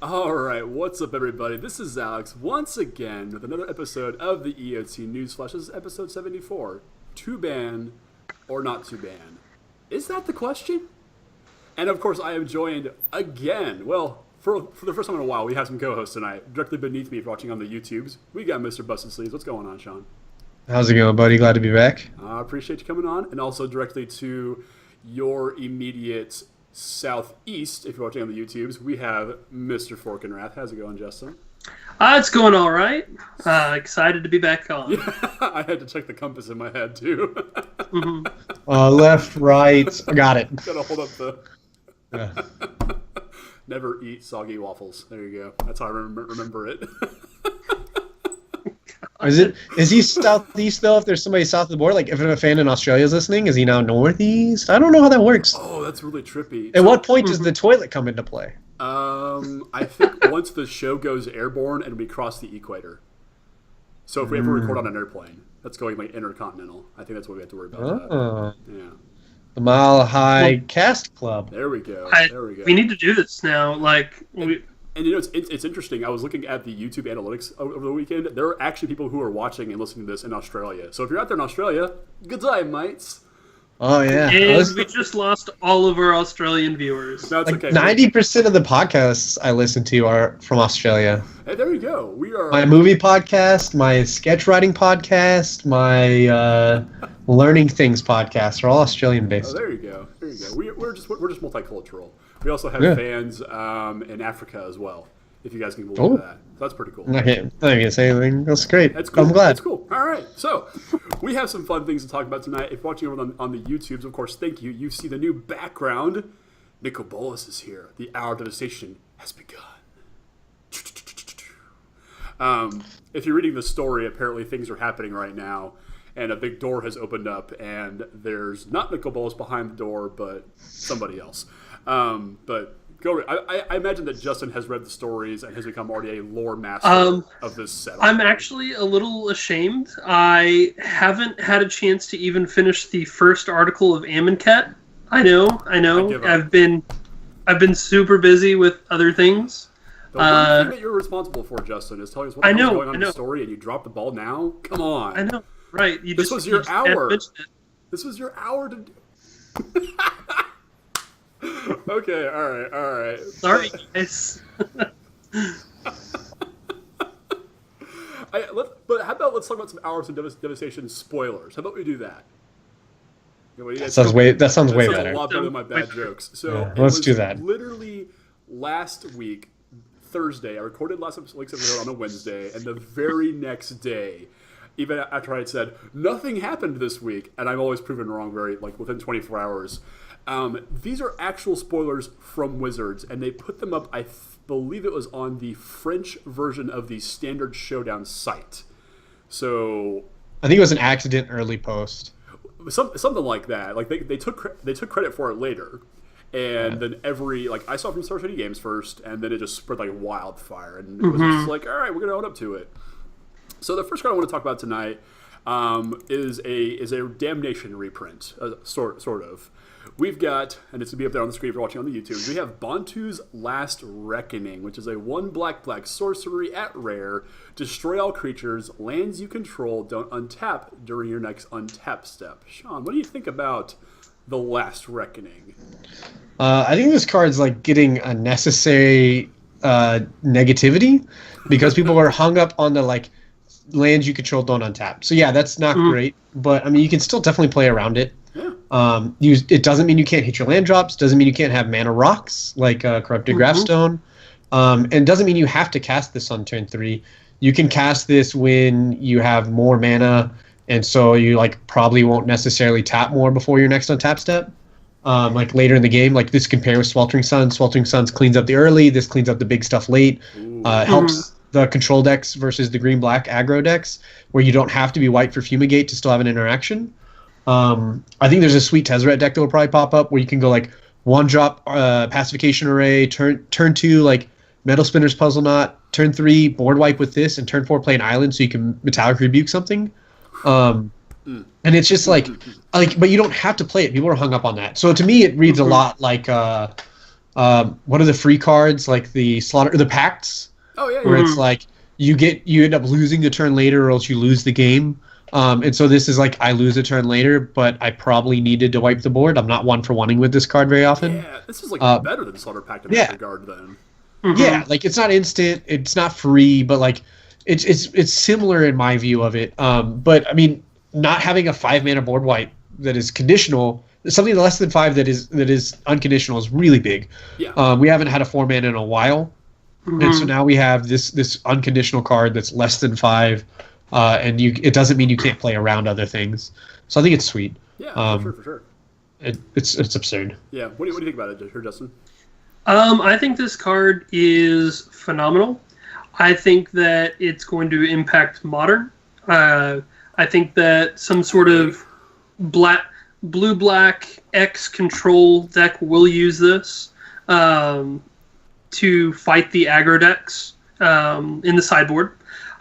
All right, what's up, everybody? This is Alex once again with another episode of the EOT Newsflash. This is episode 74. To ban or not to ban? Is that the question? And of course, I am joined again. Well, for the first time in a while, we have some co-hosts tonight. Directly beneath me, if you're watching on the YouTubes, we got Mr. Busted Sleeves. What's going on, Shawn? How's it going, buddy? Glad to be back. I appreciate you coming on. And also directly to your immediate southeast, if you're watching on the YouTubes, we have Mr. Fork and Wrath. How's it going, Justin? It's going all right. Excited to be back on. Yeah, I had to check the compass in my head, too. Left, right. I got it. Gotta hold up the... Yeah. Never eat soggy waffles. There you go. That's how I remember it. Is he southeast, though, if there's somebody south of the border? Like, if a fan in Australia is listening, is he now northeast? I don't know how that works. Oh, that's really trippy. At what point does the toilet come into play? I think once the show goes airborne and we cross the equator. So if we ever record on an airplane that's going like intercontinental, I think that's what we have to worry about. Yeah. The Mile High Cast Club. There we go. There we go. We need to do this now. And you know, it's interesting. I was looking at the YouTube analytics over the weekend. There are actually people who are watching and listening to this in Australia. So if you're out there in Australia, good day, mates. Oh, yeah. And we just lost all of our Australian viewers. That's like okay. 90% of the podcasts I listen to are from Australia. Hey, there you go. We are my movie podcast, my sketch writing podcast, my learning things podcast are all Australian based. Oh, there you go. There you go. We're just multicultural. We also have fans in Africa as well, if you guys can believe that. So that's pretty cool. I can't say anything. That's great. That's cool. I'm glad. That's cool. All right. So we have some fun things to talk about tonight. If you're watching over on the YouTubes, of course, thank you. You see the new background. Nicol Bolas is here. The Hour of Devastation has begun. If you're reading the story, apparently things are happening right now. And a big door has opened up, and there's not Nicol Bolas behind the door, but somebody else. But go. I imagine that Justin has read the stories and has become already a lore master of this setup. I'm actually a little ashamed. I haven't had a chance to even finish the first article of Amonkhet. I know. I've been super busy with other things. The one thing that you're responsible for, Justin, is telling us what's going on in the story, and you drop the ball now. Come on. I know. Right. This was your hour. This was your hour to do. Okay, all right. Sorry, guys. But how about let's talk about some Hours of Devastation spoilers? How about we do that? That sounds way better. A lot better than my bad jokes. So let's do that. Literally last week, Thursday, I recorded last week's episode on a Wednesday, and the very next day, even after I had said nothing happened this week, and I'm always proven wrong within 24 hours. These are actual spoilers from Wizards, and they put them up, I believe it was on the French version of the Standard Showdown site. So I think it was an accident early post. Something like that. Like they took credit for it later. And then I saw it from Star City Games first, and then it just spread like wildfire. And it was just like, all right, we're going to own up to it. So the first card I want to talk about tonight is a Damnation reprint, sort of. We've got, and it's going to be up there on the screen if you're watching on the YouTube, we have Bontu's Last Reckoning, which is a 1/black sorcery at rare. Destroy all creatures, lands you control, don't untap during your next untap step. Shawn, what do you think about the Last Reckoning? I think this card's like getting unnecessary negativity because people are hung up on the lands you control don't untap. So yeah, that's not great, but I mean you can still definitely play around it. Yeah. It doesn't mean you can't hit your land drops. Doesn't mean you can't have mana rocks like Corrupted Graphstone, and doesn't mean you have to cast this on turn 3. You can cast this when you have more mana, and so you probably won't necessarily tap more before your next untap step. Later in the game, this can pair with Sweltering Suns. Sweltering Suns cleans up the early. This cleans up the big stuff late. Helps the control decks versus the green-black aggro decks, where you don't have to be white for Fumigate to still have an interaction. I think there's a sweet Tezzeret deck that will probably pop up where you can go 1-drop Pacification Array, turn 2 Metal Spinner's Puzzle Knot, turn 3 board wipe with this, and turn 4 play an island so you can Metallic Rebuke something. And it's just but you don't have to play it. People are hung up on that. So to me, it reads a lot like What are the free cards, like the pacts? Oh yeah, where it's like you end up losing a turn later, or else you lose the game. And so this is like I lose a turn later, but I probably needed to wipe the board. I'm not one for wanting with this card very often. Yeah, this is like better than Slaughter Pact in that regard. Then. Yeah, like it's not instant, it's not free, but like it's similar in my view of it. But I mean, not having a 5-mana board wipe that is conditional, something less than 5 that is unconditional is really big. Yeah. We haven't had a 4-mana in a while, and so now we have this unconditional card that's less than 5, and it doesn't mean you can't play around other things. So I think it's sweet. Yeah, for sure. It's absurd. Yeah. What do you think about it, Justin? I think this card is phenomenal. I think that it's going to impact Modern. I think that some sort of blue-black X control deck will use this to fight the aggro decks in the sideboard.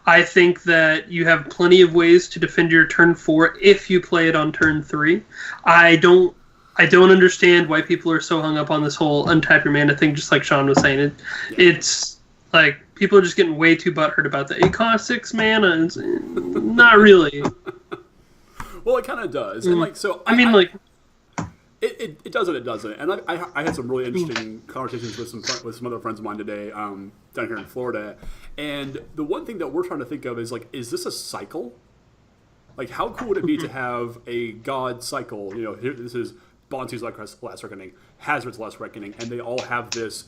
I think that you have plenty of ways to defend your turn 4 if you play it on turn 3. I don't understand why people are so hung up on this whole untap your mana thing, just like Shawn was saying. It's like people are just getting way too butthurt about that. It costs 6 mana. It's, not really. Well, it kind of does. And like, so I mean, it does and it doesn't. And I had some really interesting conversations with some other friends of mine today down here in Florida. And the one thing that we're trying to think of is like, is this a cycle? Like, how cool would it be to have a God cycle? You know, this is Bontu's Last Reckoning, Hazard's Last Reckoning, and they all have this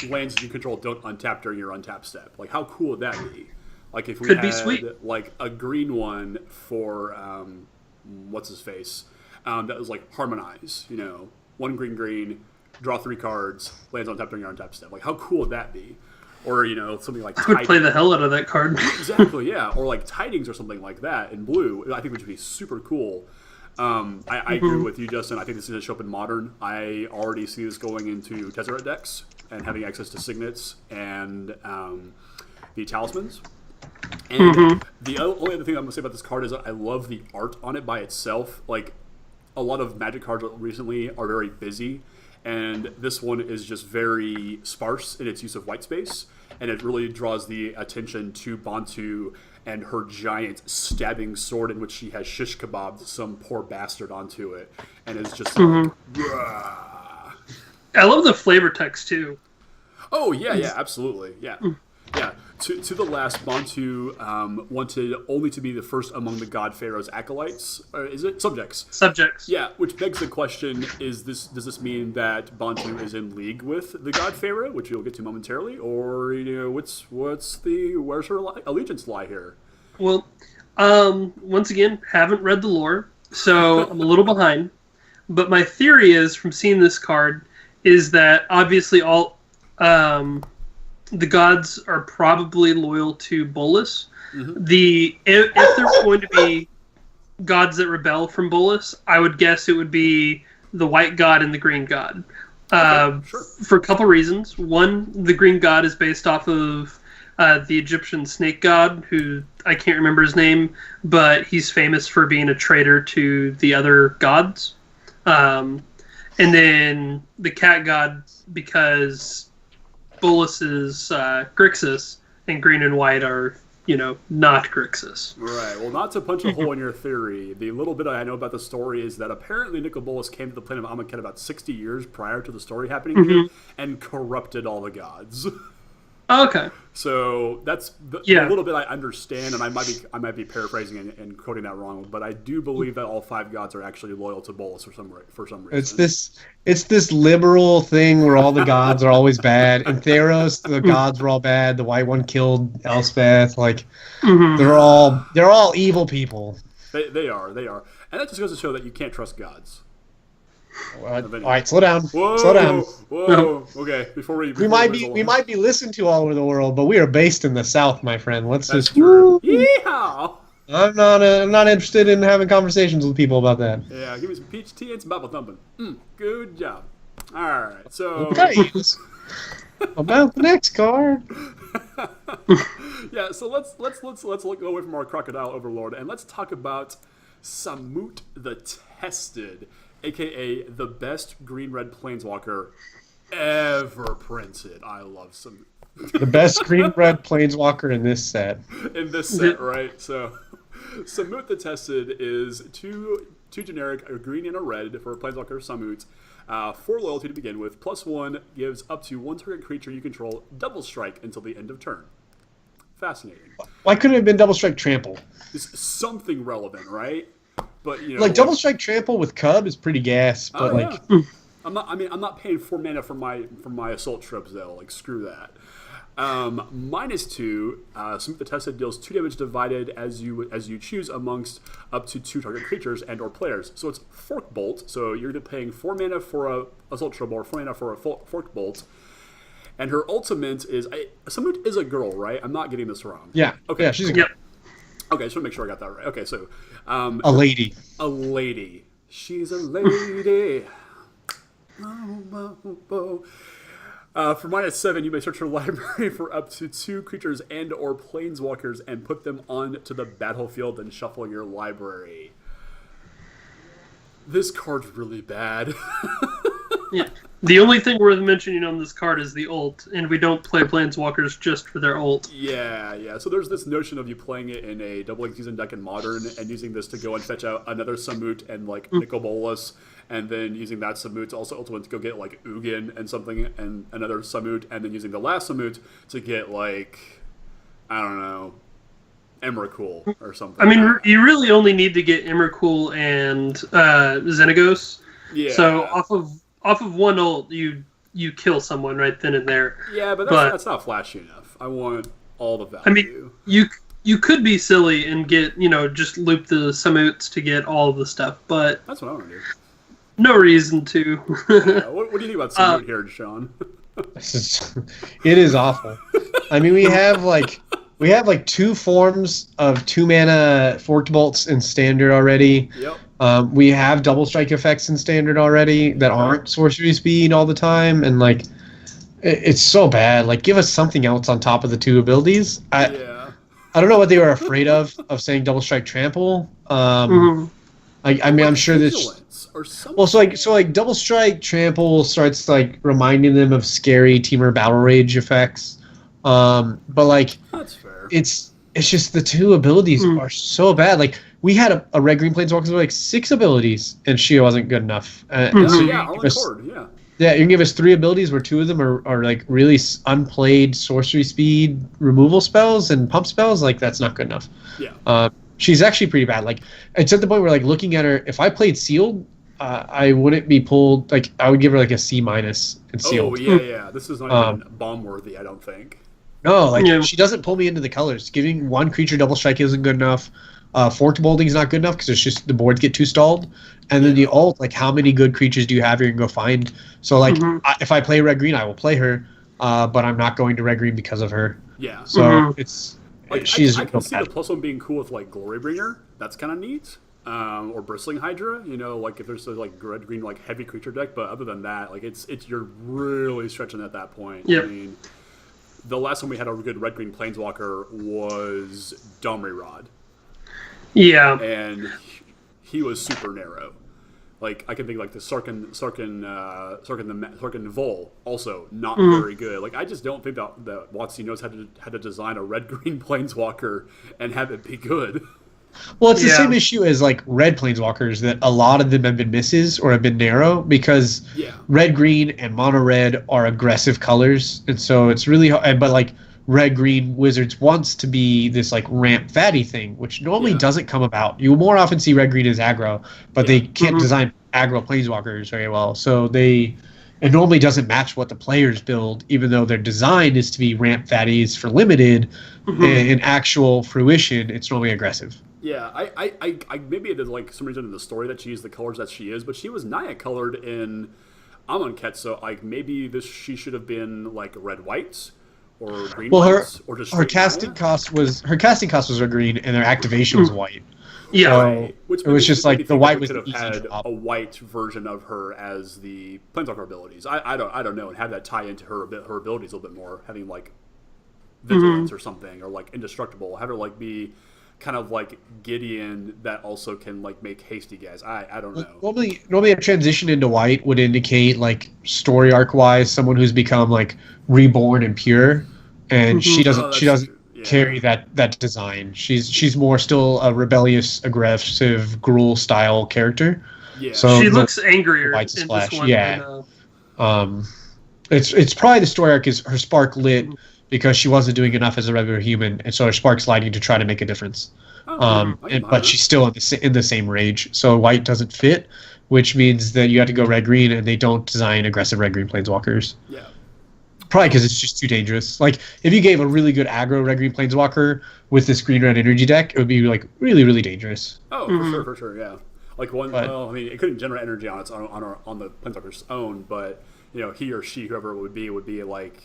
lands that you control don't untap during your untap step. Like, how cool would that be? Like, if we Could had be sweet. Like a green one for what's his face that was like Harmonize. You know, 1 green, draw 3 cards, lands untap during your untap step. Like, how cool would that be? Or, you know, something like I would play the hell out of that card. Exactly, yeah. Or like Tidings or something like that in blue. I think would be super cool. I agree with you, Justin. I think this is going to show up in Modern. I already see this going into Tezzeret decks and having access to Signets and the Talismans. And the only other thing I'm going to say about this card is that I love the art on it by itself. Like, a lot of Magic cards recently are very busy, and this one is just very sparse in its use of white space, and it really draws the attention to Bantu and her giant stabbing sword in which she has shish kebabbed some poor bastard onto it, and it's just like, Rah. I love the flavor text too. Oh yeah, absolutely, yeah. To the last, Bantu wanted only to be the first among the God-Pharaoh's acolytes. Is it subjects? Subjects. Yeah, which begs the question: does this mean that Bantu is in league with the God-Pharaoh, which you'll get to momentarily, or where's her allegiance lie here? Well, once again, haven't read the lore, so I'm a little behind. But my theory is, from seeing this card, is that obviously all the gods are probably loyal to Bolas. If there's going to be gods that rebel from Bolas, I would guess it would be the white god and the green god. Sure. For a couple reasons. One, the green god is based off of the Egyptian snake god, who I can't remember his name, but he's famous for being a traitor to the other gods. And then the cat god, because Bolas is Grixis, and green and white are, not Grixis. Right. Well, not to punch a hole in your theory, the little bit I know about the story is that apparently Nicol Bolas came to the planet of Amonkhet about 60 years prior to the story happening here and corrupted all the gods. Okay. So that's the little bit I understand, and I might be paraphrasing and quoting that wrong, but I do believe that all 5 gods are actually loyal to Bolas for some reason. It's this liberal thing where all the gods are always bad. In Theros, the gods were all bad. The white one killed Elspeth. Like they're all evil people. They are, and that just goes to show that you can't trust gods. All right, slow down. Whoa. Okay, we might be listened to all over the world, but we are based in the South, my friend. That's true. Yeehaw! I'm not interested in having conversations with people about that. Yeah, give me some peach tea and some Bible thumping. Good job. All right, so about the next card. Yeah, so let's go away from our crocodile overlord and let's talk about Samut the Tested, aka the best green-red planeswalker ever printed. I love Samut. The best green-red planeswalker in this set. In this set, right? So, Samut the Tested is two generic, a green and a red for Planeswalker Samut. 4 loyalty to begin with. +1 gives up to 1 target creature you control double strike until the end of turn. Fascinating. Why couldn't it have been double strike trample? It's something relevant, right? But like double strike trample with Cub is pretty gas, but yeah. I'm not paying 4 mana for my assault tropes though. Like screw that. -2, Samut the Tested deals 2 damage divided as you choose amongst up to 2 target creatures and or players. So it's Fork Bolt. So you're either paying 4 mana for a assault trope or 4 mana for a Fork Bolt. And her ultimate is Samut is a girl, right? I'm not getting this wrong. Yeah. Okay. Yeah, she's a girl. Okay, just want to make sure I got that right. Okay, so a lady. A lady. She's a lady. For -7, you may search your library for up to 2 creatures and or planeswalkers and put them onto the battlefield and shuffle your library. This card's really bad. Yeah. The only thing worth mentioning on this card is the ult, and we don't play planeswalkers just for their ult. Yeah. So there's this notion of you playing it in a doubling season deck in Modern and using this to go and fetch out another Samut and like Nicol Bolas, and then using that Samut to also ultimately to go get like Ugin and something and another Samut, and then using the last Samut to get like, I don't know, Emrakul or something. I mean, you really only need to get Emrakul and Xenagos. Yeah. So off of one ult, you kill someone right then and there. Yeah, but that's not flashy enough. I want all the value. I mean, you could be silly and get, just loop the Samuts to get all of the stuff, but that's what I want to do. No reason to. Yeah, what do you think about Samut here, Shawn? It is awful. I mean, we have like 2 forms of 2 mana Forked Bolts in Standard already. Yep. We have double strike effects in Standard already that aren't sorcery speed all the time, and like it's so bad. Like, give us something else on top of the 2 abilities. I don't know what they were afraid of saying double strike trample. I mean, I'm sure this. Well, so like double strike trample starts like reminding them of scary Temur Battle Rage effects. But like that's fair. It's just the 2 abilities are so bad. Like, we had a Red Green Planeswalker with like 6 abilities, and she wasn't good enough. So you can give us 3 abilities where 2 of them are like really unplayed sorcery speed removal spells and pump spells. Like, that's not good enough. Yeah. She's actually pretty bad. Like, it's at the point where like looking at her, if I played Sealed, I wouldn't be pulled. Like, I would give her like a C- in Sealed. Oh yeah. This is not even bomb worthy, I don't think. No, she doesn't pull me into the colors. Giving 1 creature double strike isn't good enough. Forked Bolting is not good enough because it's just the boards get too stalled. And then the ult, like, how many good creatures do you have here and go find? So like, if I play Red Green, I will play her, but I'm not going to Red Green because of her. Yeah. So it's like, she's. I can see the +1 being cool with like Glorybringer. That's kind of neat. Or Bristling Hydra, like if there's a like Red Green like heavy creature deck, but other than that, like it's you're really stretching at that point. Yep. I mean, the last time we had a good Red Green Planeswalker was Domri Rod. Yeah. And he was super narrow. Like, I can think like the Sarkin Vol, also not very good. Like, I just don't think that WotC knows how to design a Red Green Planeswalker and have it be good. Well, it's the same issue as like red planeswalkers, that a lot of them have been misses or have been narrow because red green and mono red are aggressive colors, and so it's really hard. But like red green wizards wants to be this like ramp fatty thing, which normally doesn't come about. You more often see red green as aggro, but they can't design aggro planeswalkers very well, so it normally doesn't match what the players build, even though their design is to be ramp fatties for limited. In actual fruition, it's normally aggressive. Yeah, I maybe it is like some reason in the story that she is the colors that she is, but she was Naya colored in Amonkhet, so like maybe she should have been like red whites or green whites or just her casting cost was red green and their activation was white. Yeah, so which it was just like the white was could the have easy had drop. a white version of her as the Planeswalker abilities. I don't know, and have that tie into her abilities a little bit more, having like vigilance or something, or like indestructible. Have her like be kind of like Gideon that also can like make hasty guys. I don't know. Normally a transition into white would indicate like story arc wise someone who's become like reborn and pure, and she doesn't carry that design. She's more still a rebellious, aggressive, Gruul style character. Yeah, so she looks angrier in this one. Yeah, it's probably the story arc is her spark lit because she wasn't doing enough as a regular human, and so her spark's lighting to try to make a difference. But she's still in the same rage, so white doesn't fit, which means that you have to go red green, and they don't design aggressive red green planeswalkers. Yeah, probably because it's just too dangerous. Like if you gave a really good aggro red green planeswalker with this green red energy deck, it would be like really really dangerous. Oh, for sure, yeah. Like it couldn't generate energy on its own on the planeswalker's own, but he or she, whoever it would be like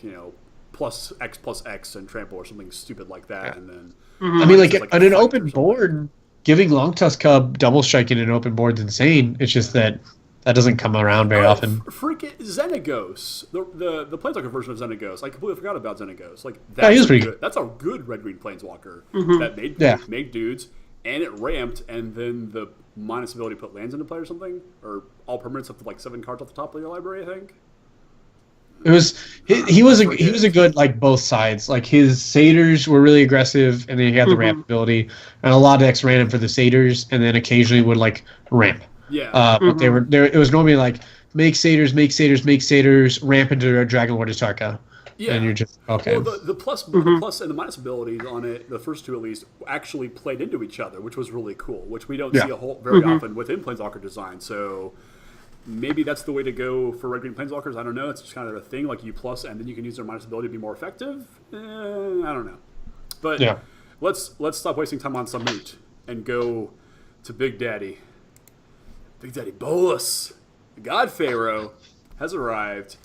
plus X and trample or something stupid like that, and then. I mean, like on an open board, giving Long Tusk Cub double strike in an open board is insane. It's just that doesn't come around very often. Freaking Xenagos, the planeswalker version of Xenagos. I completely forgot about Xenagos. Like he was pretty good. That's a good red green planeswalker that made dudes, and it ramped, and then the minus ability put lands into play or something, or all permanents up to like 7 cards off the top of your library, I think. It was he was a good like both sides. Like his satyrs were really aggressive, and then he had the ramp ability, and a lot of decks ran him for the satyrs, and then occasionally would like ramp. Yeah. But they were there. It was normally like make satyrs, ramp into a Dragon Lord Tarka. Yeah. And you're just okay. Well, the plus and the minus abilities on it, the first two at least, actually played into each other, which was really cool, which we don't see very often within Planeswalker design. So. Maybe that's the way to go for red green planeswalkers. I don't know. It's just kind of a thing, like U plus, and then you can use their minus ability to be more effective. I don't know. But let's stop wasting time on Samut and go to Big Daddy. Big Daddy Bolus, the God-Pharaoh, has arrived.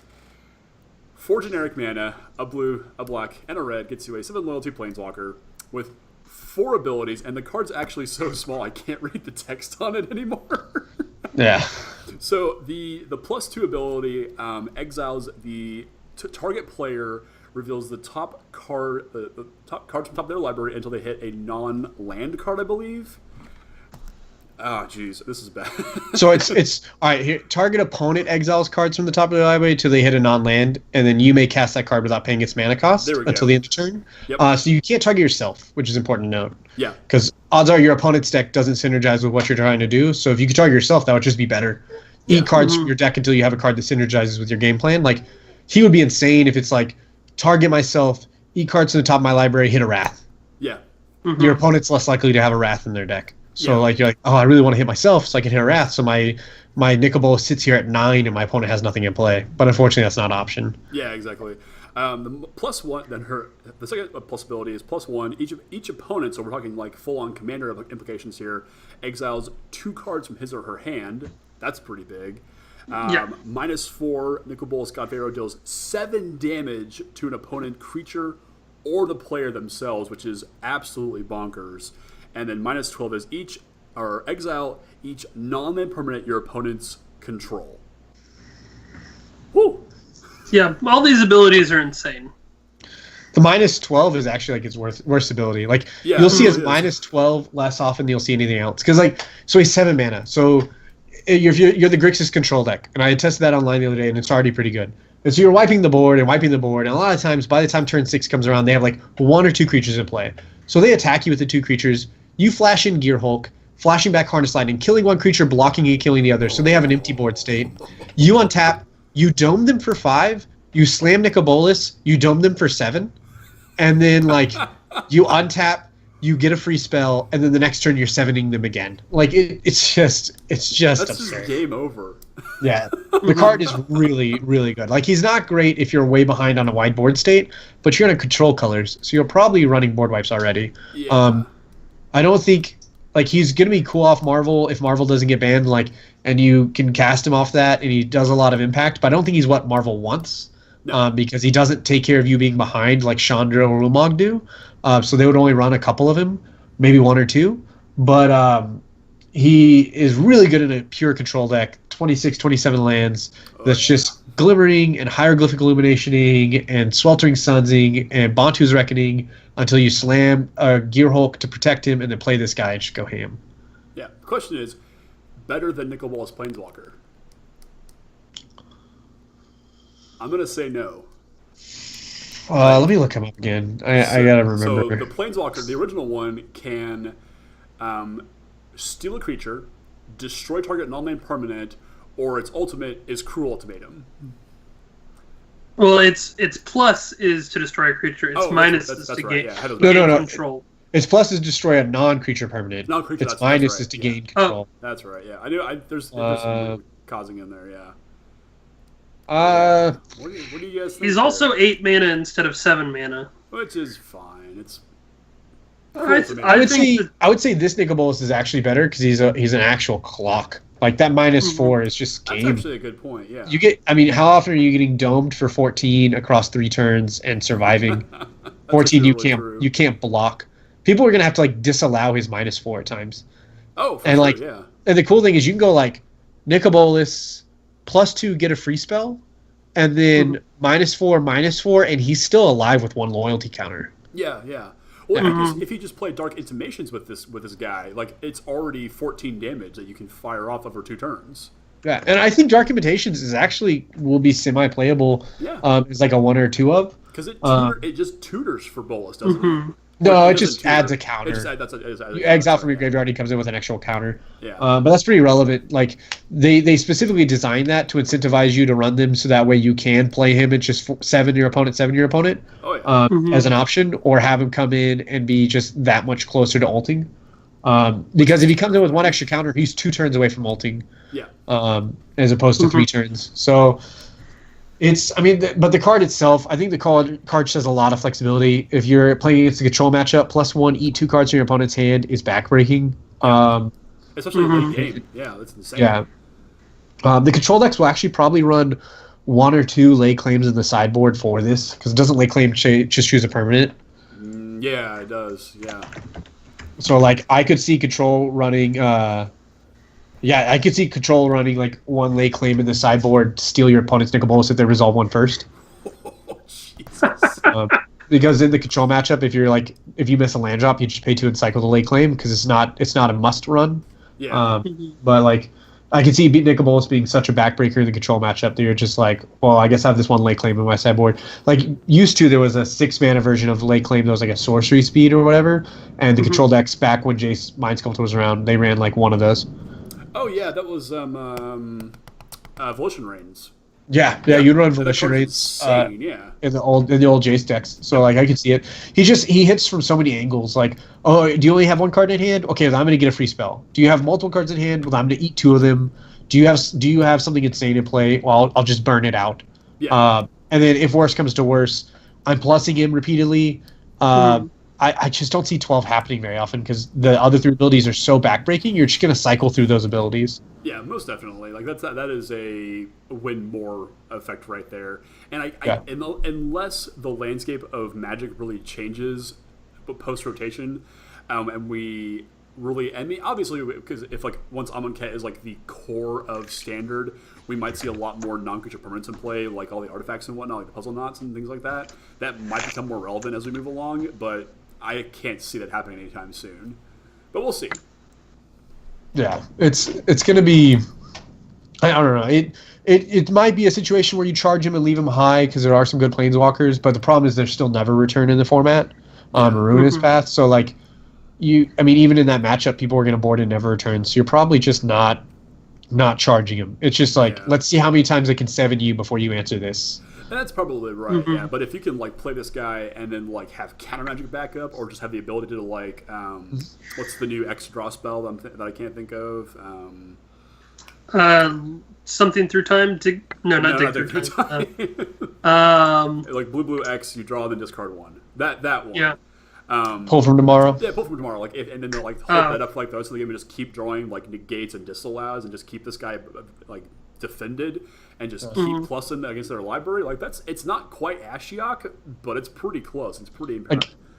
4 generic mana, a blue, a black, and a red gets you a 7 loyalty planeswalker with 4 abilities, and the card's actually so small I can't read the text on it anymore. Yeah. So the +2 ability exiles the target player, reveals the top card, the top cards from the top of their library until they hit a non-land card, I believe. Oh, jeez, this is bad. So it's all right. Here, target opponent exiles cards from the top of their library until they hit a non-land, and then you may cast that card without paying its mana cost until the end of turn. Yep. So you can't target yourself, which is important to note. Yeah. Because odds are your opponent's deck doesn't synergize with what you're trying to do. So if you could target yourself, that would just be better. Eat cards from your deck until you have a card that synergizes with your game plan. Like he would be insane if it's like target myself, eat cards from the top of my library, hit a Wrath. Yeah. Your opponent's less likely to have a Wrath in their deck. So like you're like, oh, I really want to hit myself so I can hit a Wrath. So my Nicol sits here at 9 and my opponent has nothing in play. But unfortunately, that's not an option. Yeah, exactly. The +1, then the second possibility is +1. Each opponent, so we're talking like full-on commander implications here, exiles 2 cards from his or her hand. That's pretty big. -4, Nicol Bolas God-Pharaoh deals 7 damage to an opponent creature or the player themselves, which is absolutely bonkers. And then -12 is exile each non-land permanent your opponents control. Woo! Yeah, all these abilities are insane. The -12 is actually like its worst ability. Like you'll see as -12 less often than you'll see anything else. Because so he's 7 mana. So you're the Grixis control deck, and I tested that online the other day, and it's already pretty good. And so you're wiping the board, and a lot of times by the time turn 6 comes around, they have like 1 or 2 creatures in play. So they attack you with the 2 creatures. You flash in Gear Hulk, flashing back Harness Lightning, killing 1 creature, blocking and killing the other. So they have an empty board state. You untap, you dome them for 5, you slam Nicol Bolas, you dome them for 7, and then like you untap, you get a free spell, and then the next turn you're 7ing them again. Like it's just that's absurd. Just game over. Yeah, the card is really, really good. Like he's not great if you're way behind on a wide board state, but you're in a control colors, so you're probably running board wipes already. Yeah. I don't think like he's gonna be cool off Marvel if Marvel doesn't get banned, like, and you can cast him off that, and he does a lot of impact. But I don't think he's what Marvel wants, because he doesn't take care of you being behind like Chandra or Ulamog do. So they would only run a couple of him, maybe 1 or 2. But he is really good in a pure control deck, 26, 27 lands. That's just Glimmering and Hieroglyphic Illuminationing and Sweltering Sunsing and Bantu's Reckoning until you slam a Gear Hulk to protect him and then play this guy and just go ham. Yeah. The question is, better than Nicol Bolas Planeswalker? I'm going to say no. Let me look him up again. I gotta remember. So the Planeswalker, the original one, can steal a creature, destroy target non-land permanent, or its ultimate is Cruel Ultimatum. Well, its plus is to destroy a creature. Its minus is to gain control. Its plus is destroy a non-creature permanent. Its minus is to gain control. That's right. Yeah, I knew. There's some causing in there. Yeah. What do you guys think? He's also 8 mana instead of 7 mana, which is fine. It's. I would say this Nicol Bolas is actually better because he's an actual clock. Like that -4 is just game. That's actually a good point. Yeah. How often are you getting domed for 14 across 3 turns and surviving? 14 you can't block. People are gonna have to like disallow his -4 at times. Oh, for sure, yeah. And the cool thing is you can go like Nicol Bolas +2 get a free spell, and then -4 and he's still alive with 1 loyalty counter. Yeah, yeah. Well, if you just play Dark Intimations with this guy, like it's already 14 damage that you can fire off over 2 turns. Yeah, and I think Dark Imitations will be semi-playable. Yeah. As like a 1 or 2 of. Because it just tutors for Bolas, doesn't it? No, it just adds a counter. You exile from your graveyard, he comes in with an actual counter. Yeah. But that's pretty relevant. Like they specifically designed that to incentivize you to run them, so that way you can play him and just 7 your opponent. Oh yeah. As an option, or have him come in and be just that much closer to ulting. Because if he comes in with 1 extra counter, he's 2 turns away from ulting. Yeah. As opposed to 3 turns. So. But the card itself, I think the card just has a lot of flexibility. If you're playing against a control matchup, +1, eat 2 cards from your opponent's hand is backbreaking. Especially in late game. Yeah, that's insane. Yeah. The control decks will actually probably run 1 or 2 lay claims in the sideboard for this, because it doesn't lay claim just choose a permanent. Yeah, it does. Yeah. So, like, I could see control running... I could see control running like 1 lay claim in the sideboard to steal your opponent's Nicol Bolas if they resolve 1 first. Oh, Jesus. Because in the control matchup, if you miss a land drop, you just pay 2 and cycle the lay claim because it's not a must run. Yeah. But like I can see Nicol Bolas being such a backbreaker in the control matchup that you're just like, well, I guess I have this 1 lay claim in my sideboard. Like used to, there was a 6 mana version of lay claim that was like a sorcery speed or whatever, and the control decks back when Jace Mind Sculptor was around, they ran like 1 of those. Oh yeah, that was Volition Reigns. Yeah, you'd run Volition Reigns in the old Jace decks. So like I can see it. He hits from so many angles. Like, oh, do you only have 1 card in hand? Okay, well, I'm gonna get a free spell. Do you have multiple cards in hand? Well, I'm gonna eat 2 of them. Do you have something insane in play? Well, I'll just burn it out. Yeah. And then if worse comes to worse, I'm plussing him repeatedly. I just don't see 12 happening very often because the other 3 abilities are so backbreaking. You're just going to cycle through those abilities. Yeah, most definitely. Like that is a win more effect right there. And unless the landscape of Magic really changes post rotation, and we really, obviously, because if like once Amonkhet is like the core of Standard, we might see a lot more non-creature permanents in play, like all the artifacts and whatnot, like the puzzle knots and things like that. That might become more relevant as we move along, but I can't see that happening anytime soon. But we'll see. Yeah, it's going to be... I don't know. It might be a situation where you charge him and leave him high because there are some good Planeswalkers, but the problem is they're still never return in the format. Ruinous Path. So, like, even in that matchup, people are going to board and never return. So you're probably just not charging him. It's just like, let's see how many times I can 7 you before you answer this. That's probably right, yeah. But if you can like play this guy and then like have counter magic backup, or just have the ability to like, what's the new X draw spell that I can't think of? Something through time. Not dig through time. Like blue X, you draw then discard 1. That one. Yeah. Pull from tomorrow. Yeah, pull from tomorrow. Like, and then they'll like hold that up for like the rest of the game and just keep drawing like negates and disallows and just keep this guy like defended and just keep plussing against their library. Like it's not quite Ashiok, but it's pretty close. It's pretty.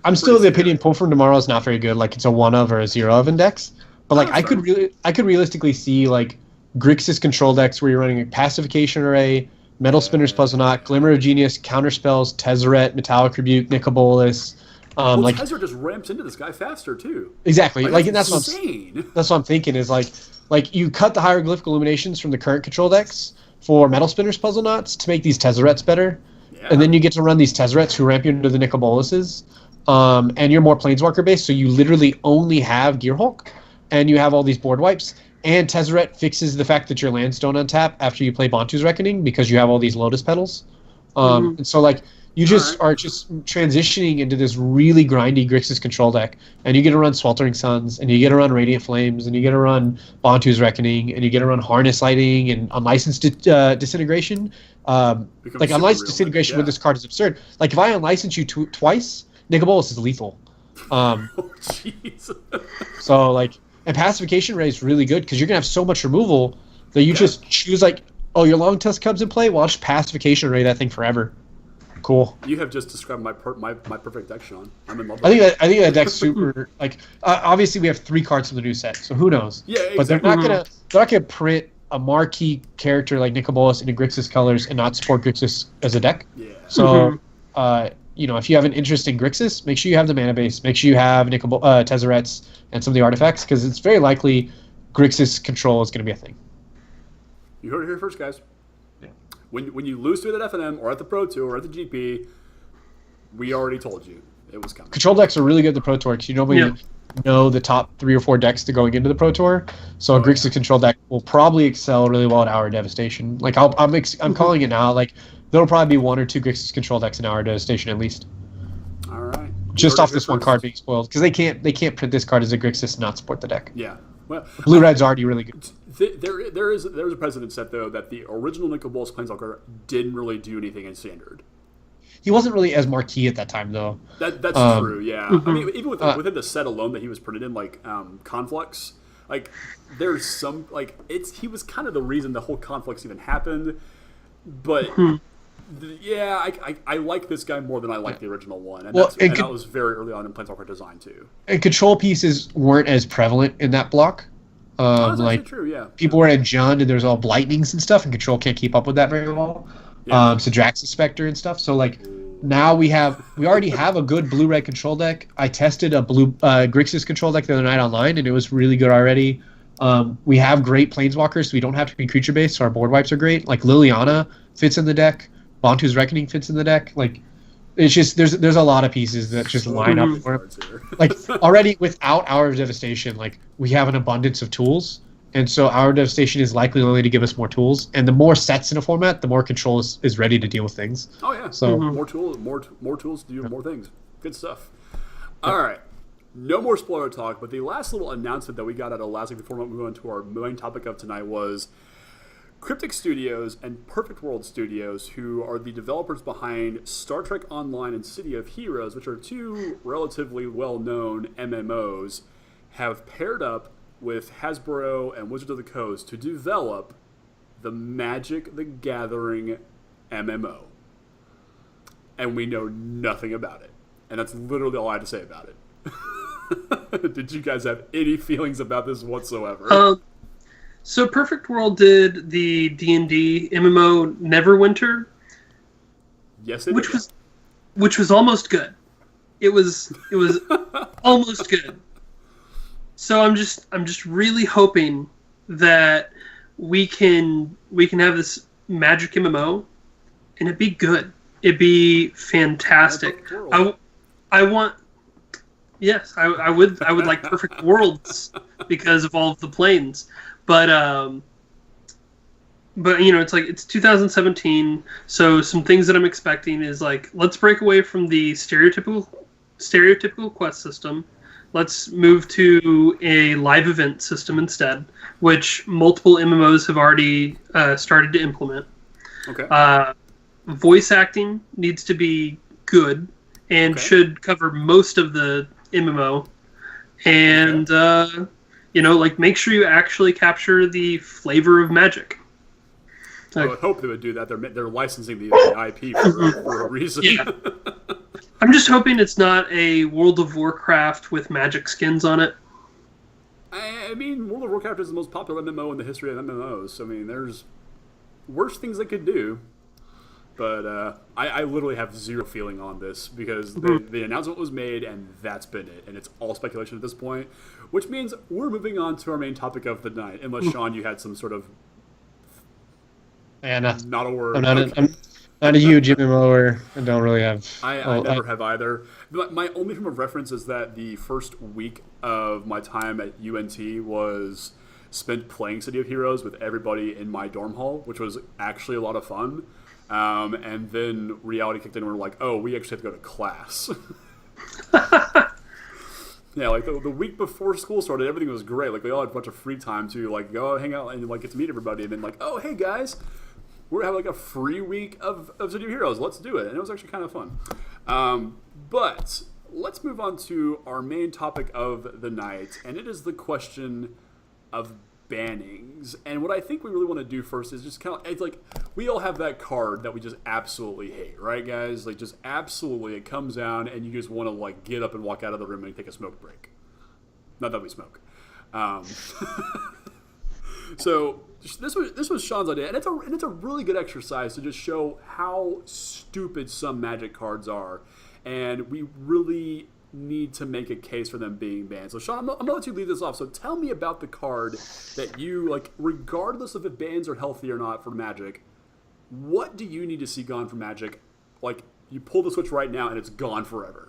I'm still of the opinion pull from tomorrow is not very good. Like it's a 1 of or a 0 of index. But like I could realistically see like Grixis control decks where you're running a pacification array, Metal Spinner's Puzzle Knot, Glimmer of Genius, Counterspells, Tezzeret, Metallic Rebuke, Nicobolus. Tezzeret just ramps into this guy faster too. Exactly. That's insane. That's what I'm thinking is like you cut the hieroglyphic illuminations from the current control decks for Metal Spinner's Puzzle Knots to make these Tezzerets better. Yeah. And then you get to run these Tezzerets who ramp you into the Nicoboluses. And you're more Planeswalker based, so you literally only have Gearhulk, and you have all these board wipes. And Tezzeret fixes the fact that your lands don't untap after you play Bantu's Reckoning because you have all these Lotus Petals. And so like you just are just transitioning into this really grindy Grixis control deck, and you get to run Sweltering Suns, and you get to run Radiant Flames, and you get to run Bantu's Reckoning, and you get to run Harness Lighting and Unlicensed Disintegration. Like Unlicensed Disintegration with this card is absurd. Like if I unlicense you twice, Nicobolus is lethal. Jeez. So like, and Pacification Ray is really good because you're gonna have so much removal that you just choose like, oh, your Long Tusk Cubs in play. Well, I'll just Pacification Ray that thing forever. Cool. You have just described my perfect deck, Shawn. I'm in love with it. I think that deck's super. Like, obviously we have 3 cards from the new set, so who knows? Yeah, exactly. But they're not gonna print a marquee character like Nicobolus into Grixis colors and not support Grixis as a deck. Yeah. So, if you have an interest in Grixis, make sure you have the mana base. Make sure you have Tezzerets and some of the artifacts, because it's very likely Grixis control is going to be a thing. You heard it here first, guys. Yeah. When you lose to it at FNM or at the Pro Tour or at the GP, we already told you it was coming. Control decks are really good at the Pro Tour because you normally know the top 3 or 4 decks to going into the Pro Tour. So a Grixis control deck will probably excel really well at Hour of Devastation. Like I'm calling it now. Like there'll probably be 1 or 2 Grixis control decks in Hour of Devastation at least. All right. Just off this one card being spoiled, because they can't print this card as a Grixis and not support the deck. Yeah. Well, Blue Red's already really good. There is a precedent set though that the original Nicobolus Planeswalker didn't really do anything in Standard. He wasn't really as marquee at that time though. That's true. Yeah. I mean, even within the set alone that he was printed in, like Conflux, like there's some like he was kind of the reason the whole Conflux even happened, but. I like this guy more than I like the original one, and that was very early on in Planeswalker design too. And control pieces weren't as prevalent in that block. That's like true, yeah. People were at Jund, and there's all Blightnings and stuff, and control can't keep up with that very well. Yeah. So Drax's Spectre and stuff. So like now we already have a good blue-red control deck. I tested a blue Grixis control deck the other night online, and it was really good already. We have great Planeswalkers, so we don't have to be creature based. So our board wipes are great. Like Liliana fits in the deck. Bantu's Reckoning fits in the deck. Like, it's just there's a lot of pieces that just line up. Like already without Hour of Devastation, like we have an abundance of tools, and so Hour of Devastation is likely only to give us more tools. And the more sets in a format, the more control is ready to deal with things. Oh yeah. So more tools to do more things. Good stuff. All right. No more spoiler talk, but the last little announcement that we got out of last week before we move on to our main topic of tonight was Cryptic Studios and Perfect World Studios, who are the developers behind Star Trek Online and City of Heroes, which are 2 relatively well-known MMOs, have paired up with Hasbro and Wizards of the Coast to develop the Magic the Gathering MMO. And we know nothing about it. And that's literally all I had to say about it. Did you guys have any feelings about this whatsoever? So Perfect World did the D&D MMO Neverwinter. Yes, it which was almost good. It was almost good. So I'm just really hoping that we can have this Magic MMO and it'd be good. It'd be fantastic. I want. Yes, I would like Perfect Worlds because of all of the planes. But it's 2017, so some things that I'm expecting is like, let's break away from the stereotypical quest system. Let's move to a live event system instead, which multiple MMOs have already started to implement. Okay. Voice acting needs to be good and should cover most of the MMO, and make sure you actually capture the flavor of Magic. I would hope they would do that. They're licensing the IP for a reason. Yeah. I'm just hoping it's not a World of Warcraft with Magic skins on it. I mean, World of Warcraft is the most popular MMO in the history of MMOs. I mean, there's worse things they could do. But I literally have zero feeling on this because the announcement was made and that's been it. And it's all speculation at this point, which means we're moving on to our main topic of the night. Unless, Shawn, you had some sort of... not a word. I'm not a huge MMOer. I don't really have... I never have either. But my only frame of reference is that the first week of my time at UNT was spent playing City of Heroes with everybody in my dorm hall, which was actually a lot of fun. And then reality kicked in and we're like, oh, we actually have to go to class. Yeah, like the week before school started, everything was great. Like we all had a bunch of free time to like go hang out and like get to meet everybody. And then like, oh, hey guys, we're having like a free week of City of Heroes. Let's do it. And it was actually kind of fun. But let's move on to our main topic of the night. And it is the question of bannings. And what I think we really want to do first is just kind of, it's like, we all have that card that we just absolutely hate, right, guys? Like, just absolutely, it comes down and you just want to, like, get up and walk out of the room and take a smoke break. Not that we smoke. So, this was Shawn's idea, and it's a really good exercise to just show how stupid some Magic cards are, and we really need to make a case for them being banned. So, Shawn, I'm going to let you lead this off. So, tell me about the card that you, like, regardless if it bans are healthy or not for Magic, what do you need to see gone from Magic? Like, you pull the switch right now and it's gone forever.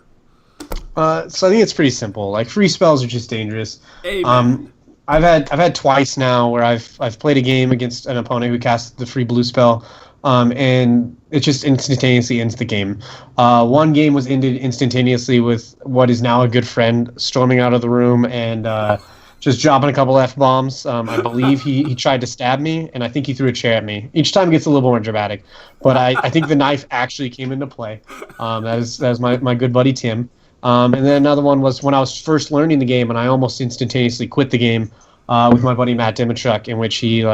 So I think it's pretty simple. Like, free spells are just dangerous. Amen. I've had twice now where I've played a game against an opponent who cast the free blue spell, and it just instantaneously ends the game. One game was ended instantaneously with what is now a good friend storming out of the room and just dropping a couple F-bombs. I believe he tried to stab me, and I think he threw a chair at me. Each time it gets a little more dramatic, but I think the knife actually came into play. That was my good buddy Tim. And then another one was when I was first learning the game, and I almost instantaneously quit the game with my buddy Matt Dimitruk, in which he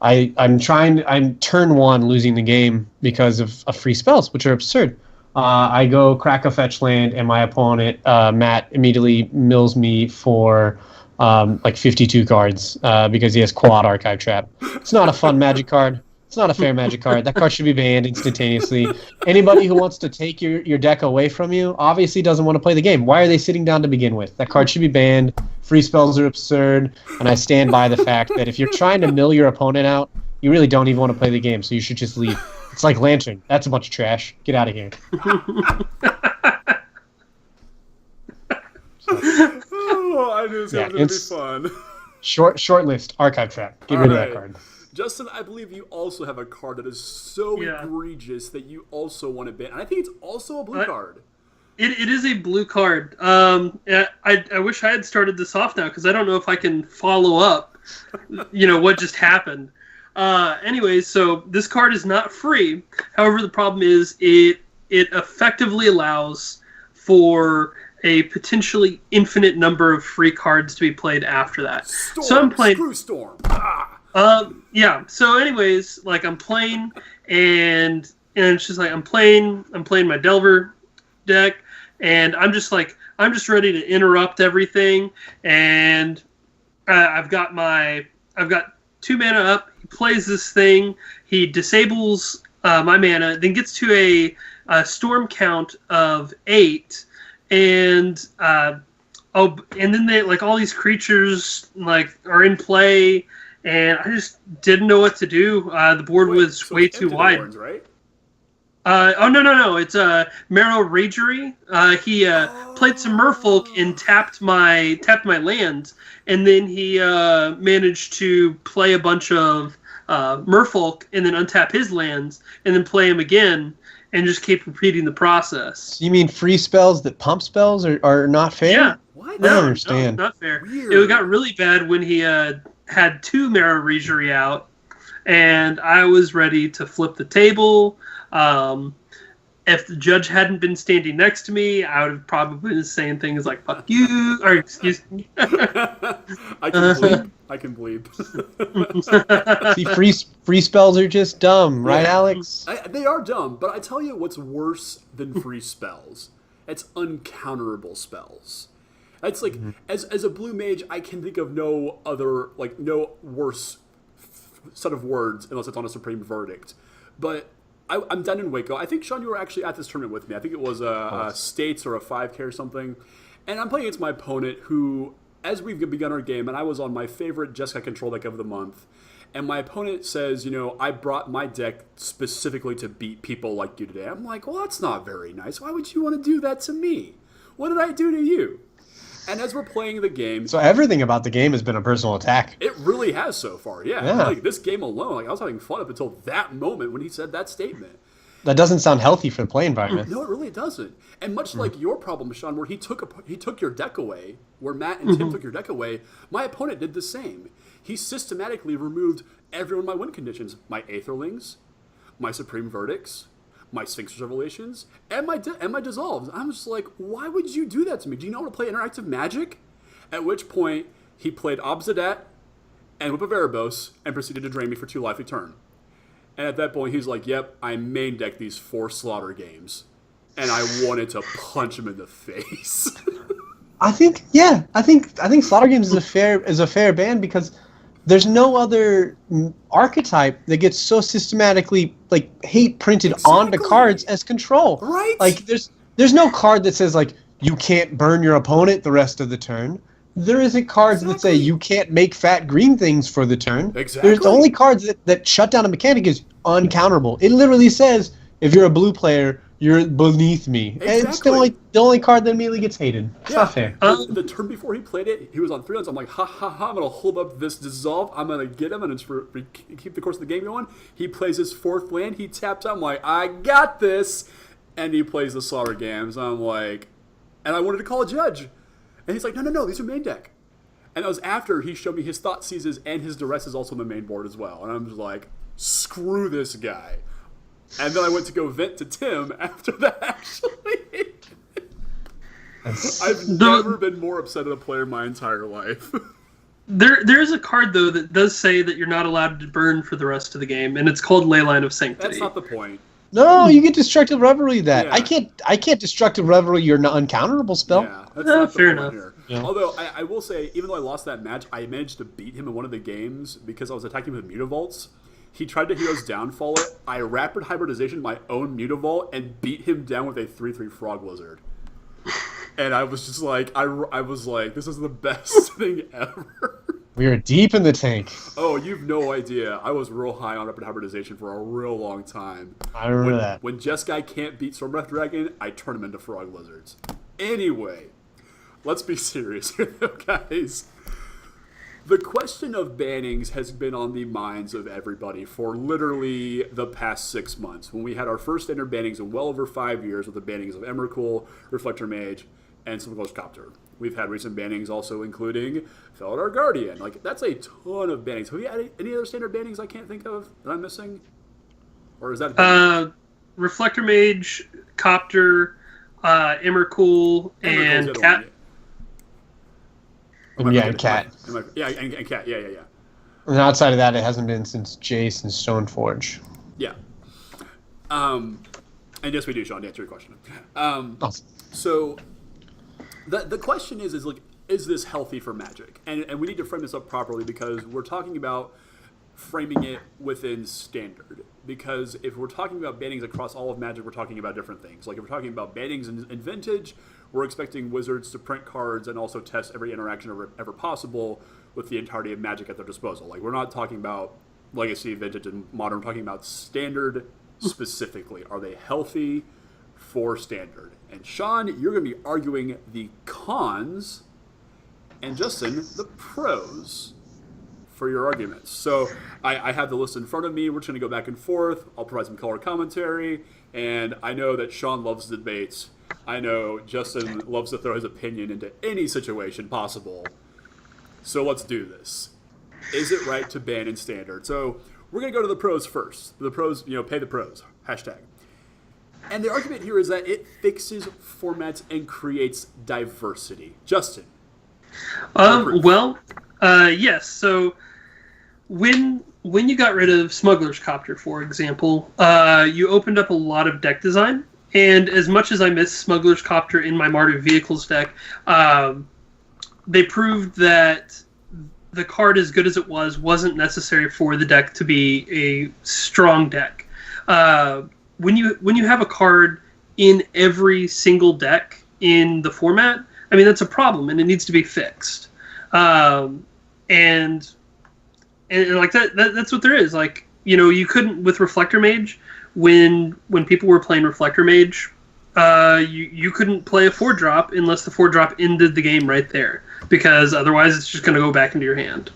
I'm turn one losing the game because of free spells, which are absurd. I go crack a fetch land, and my opponent Matt immediately mills me for 52 cards because he has Quad Archive Trap. It's not a fun Magic card. It's not a fair Magic card. That card should be banned instantaneously. Anybody who wants to take your deck away from you obviously doesn't want to play the game. Why are they sitting down to begin with? That card should be banned. Free spells are absurd. And I stand by the fact that if you're trying to mill your opponent out, you really don't even want to play the game, so you should just leave. It's like Lantern. That's a bunch of trash. Get out of here. Oh, I knew this was going to be fun. Short list. Archive Trap. Get rid of that card. Justin, I believe you also have a card that is so egregious that you also want to ban. And I think it's also a blue card. It is a blue card. I wish I had started this off now because I don't know if I can follow up, what just happened. Anyways, so this card is not free. However, the problem is it effectively allows for a potentially infinite number of free cards to be played after that. So I'm playing Screw Storm. Yeah. So anyways, like I'm playing and it's just like I'm playing my Delver deck and I'm just ready to interrupt everything and I've got 2 mana up. He plays this thing. He disables my mana, then gets to a storm count of 8 and then they like all these creatures like are in play. And I just didn't know what to do. The board was way too wide. Boards, right? No. It's Marrow Ragery. He played some Merfolk and tapped my land, and then he managed to play a bunch of Merfolk and then untap his lands and then play him again and just keep repeating the process. You mean free spells that pump spells are not fair? Yeah. What? I don't understand. No, not fair. Weird. It got really bad when he had 2 Marrow Ragery out, and I was ready to flip the table. If the judge hadn't been standing next to me, I would have probably been saying things like "fuck you" or "excuse me." I can bleep. See, free spells are just dumb, right, Alex? They are dumb, but I tell you what's worse than free spells. It's uncounterable spells. It's like, as a blue mage, I can think of no worse set of words unless it's on a supreme verdict. But I'm down in Waco. I think, Shawn, you were actually at this tournament with me. I think it was a States or a 5K or something. And I'm playing against my opponent who, as we've begun our game, and I was on my favorite Jeskai control deck of the month, and my opponent says, I brought my deck specifically to beat people like you today. I'm like, well, that's not very nice. Why would you want to do that to me? What did I do to you? And as we're playing the game... So everything about the game has been a personal attack. It really has so far, yeah. Like, this game alone, I was having fun up until that moment when he said that statement. That doesn't sound healthy for the play environment. No, it really doesn't. And much like your problem, Shawn, where he took your deck away, where Matt and Tim took your deck away, my opponent did the same. He systematically removed every one of my win conditions. My Aetherlings, my Supreme Verdicts, my Sphinx Revelations, and my Dissolves. I'm just like, why would you do that to me? Do you not want to play interactive Magic? At which point, he played Obsidat and Whip of Erebos and proceeded to drain me for 2 life a turn. And at that point, he's like, yep, I main deck these 4 Slaughter games. And I wanted to punch him in the face. I think Slaughter Games is a fair ban because there's no other archetype that gets so systematically hate printed onto cards as control. Right? Like there's no card that says you can't burn your opponent the rest of the turn. There isn't cards that say you can't make fat green things for the turn. Exactly. There's the only cards that shut down a mechanic is uncounterable. It literally says if you're a blue player, you're beneath me. Exactly. And it's the only card that immediately gets hated. It's not fair. The turn before he played it, he was on 3 lands. I'm like, ha ha ha, I'm going to hold up this Dissolve. I'm going to get him and keep the course of the game going. He plays his 4th land. He taps out. I'm like, I got this. And he plays the Slaughter Games. I'm like, and I wanted to call a judge. And he's like, no, these are main deck. And that was after he showed me his Thought Seizes and his Duress is also on the main board as well. And I'm just like, screw this guy. And then I went to go vent to Tim after that, actually. I've never been more upset at a player in my entire life. There's a card, though, that does say that you're not allowed to burn for the rest of the game, and it's called Leyline of Sanctity. That's not the point. No, you get Destructive Revelry that. Yeah. I can't Destructive Revelry your uncounterable spell. Yeah, that's not fair the point enough. here. Yeah. Although, I will say, even though I lost that match, I managed to beat him in one of the games because I was attacking with Mutavaults. He tried to Hero's Downfall it. I Rapid Hybridization my own Mutavault and beat him down with a 3/3 Frog Lizard. And I was just like, I was like, this is the best thing ever. We are deep in the tank. Oh, you've no idea. I was real high on Rapid Hybridization for a real long time. I remember that. When Jeskai can't beat Stormbreath Dragon, I turn him into Frog Lizards. Anyway, let's be serious here, though, guys. The question of bannings has been on the minds of everybody for literally the past 6 months. When we had our first standard bannings in well over 5 years with the bannings of Emrakul, Reflector Mage, and Symmetrical Copter. We've had recent bannings also including Felidar Guardian. That's a ton of bannings. Have we had any other standard bannings I can't think of that I'm missing? Or is that... Reflector Mage, Copter, Emrakul, and Cat. And Cat. And Cat. Yeah. And outside of that, it hasn't been since Jace and Stoneforge. Yeah. And yes, we do, Shawn, to answer your question. Awesome. So, the question is this healthy for Magic? And we need to frame this up properly because we're talking about framing it within Standard. Because if we're talking about bannings across all of Magic, we're talking about different things. Like if we're talking about bannings in Vintage, we're expecting Wizards to print cards and also test every interaction ever possible with the entirety of Magic at their disposal. Like we're not talking about Legacy, Vintage, and Modern. We're talking about Standard specifically. Are they healthy for Standard? And Shawn, you're going to be arguing the cons, and Justin, the pros for your arguments. So I have the list in front of me. We're just going to go back and forth. I'll provide some color commentary, and I know that Shawn loves debates. I know Justin loves to throw his opinion into any situation possible. So let's do this. Is it right to ban in Standard? So we're going to go to the pros first. The pros, pay the pros. #. And the argument here is that it fixes formats and creates diversity. Justin. Yes. So when you got rid of Smuggler's Copter, for example, you opened up a lot of deck design. And as much as I miss Smuggler's Copter in my Mardu Vehicles deck, they proved that the card, as good as it wasn't necessary for the deck to be a strong deck. when you have a card in every single deck in the format, I mean, that's a problem, and it needs to be fixed. And like that's what there is. Like, you couldn't with Reflector Mage when people were playing Reflector Mage. You couldn't play a 4-drop unless the 4-drop ended the game right there, because otherwise it's just going to go back into your hand.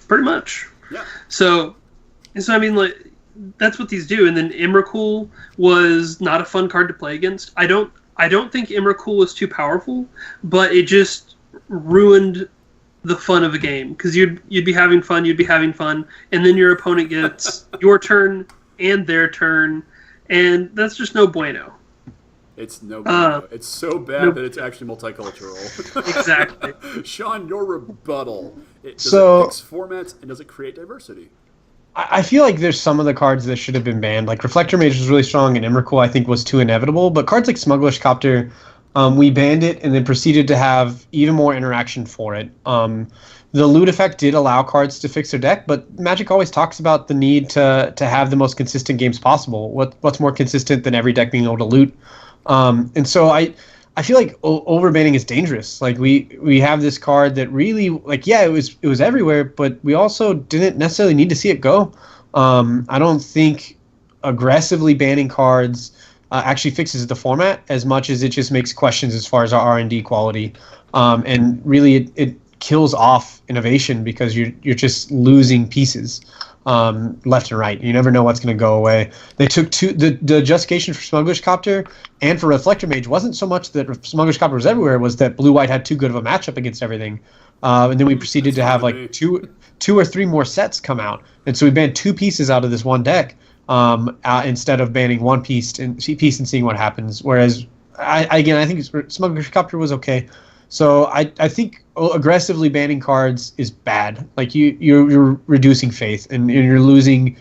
Pretty much. Yeah. So I mean, like, that's what these do. And then Emrakul was not a fun card to play against. I don't think Emrakul was too powerful, but it just ruined the fun of a game, because you'd be having fun, and then your opponent gets your turn and their turn, and that's just no bueno. It's no bueno. It's so bad that it's actually multicultural. Exactly. Shawn, your rebuttal. Does it fix formats, and does it create diversity? I feel like there's some of the cards that should have been banned. Like Reflector Mage was really strong, and Emrakul I think was too inevitable. But cards like Smuggler's Copter, we banned it and then proceeded to have even more interaction for it. The loot effect did allow cards to fix their deck, but Magic always talks about the need to have the most consistent games possible. What's more consistent than every deck being able to loot? And so I feel like overbanning is dangerous. Like we have this card that really, like, yeah, it was everywhere, but we also didn't necessarily need to see it go. I don't think aggressively banning cards actually fixes the format as much as it just makes questions as far as our R&D quality. And really it kills off innovation, because you're just losing pieces left and right. You never know what's going to go away. They took the justification for Smuggler's Copter and for Reflector Mage wasn't so much that Smuggler's Copter was everywhere, was that blue-white had too good of a matchup against everything. And then we proceeded to have like two or three more sets come out. And so we banned 2 pieces out of this one deck instead of banning 1 piece and seeing what happens. Whereas, I think Smuggler's Copter was okay. So I think aggressively banning cards is bad. Like you're reducing faith, and you're losing.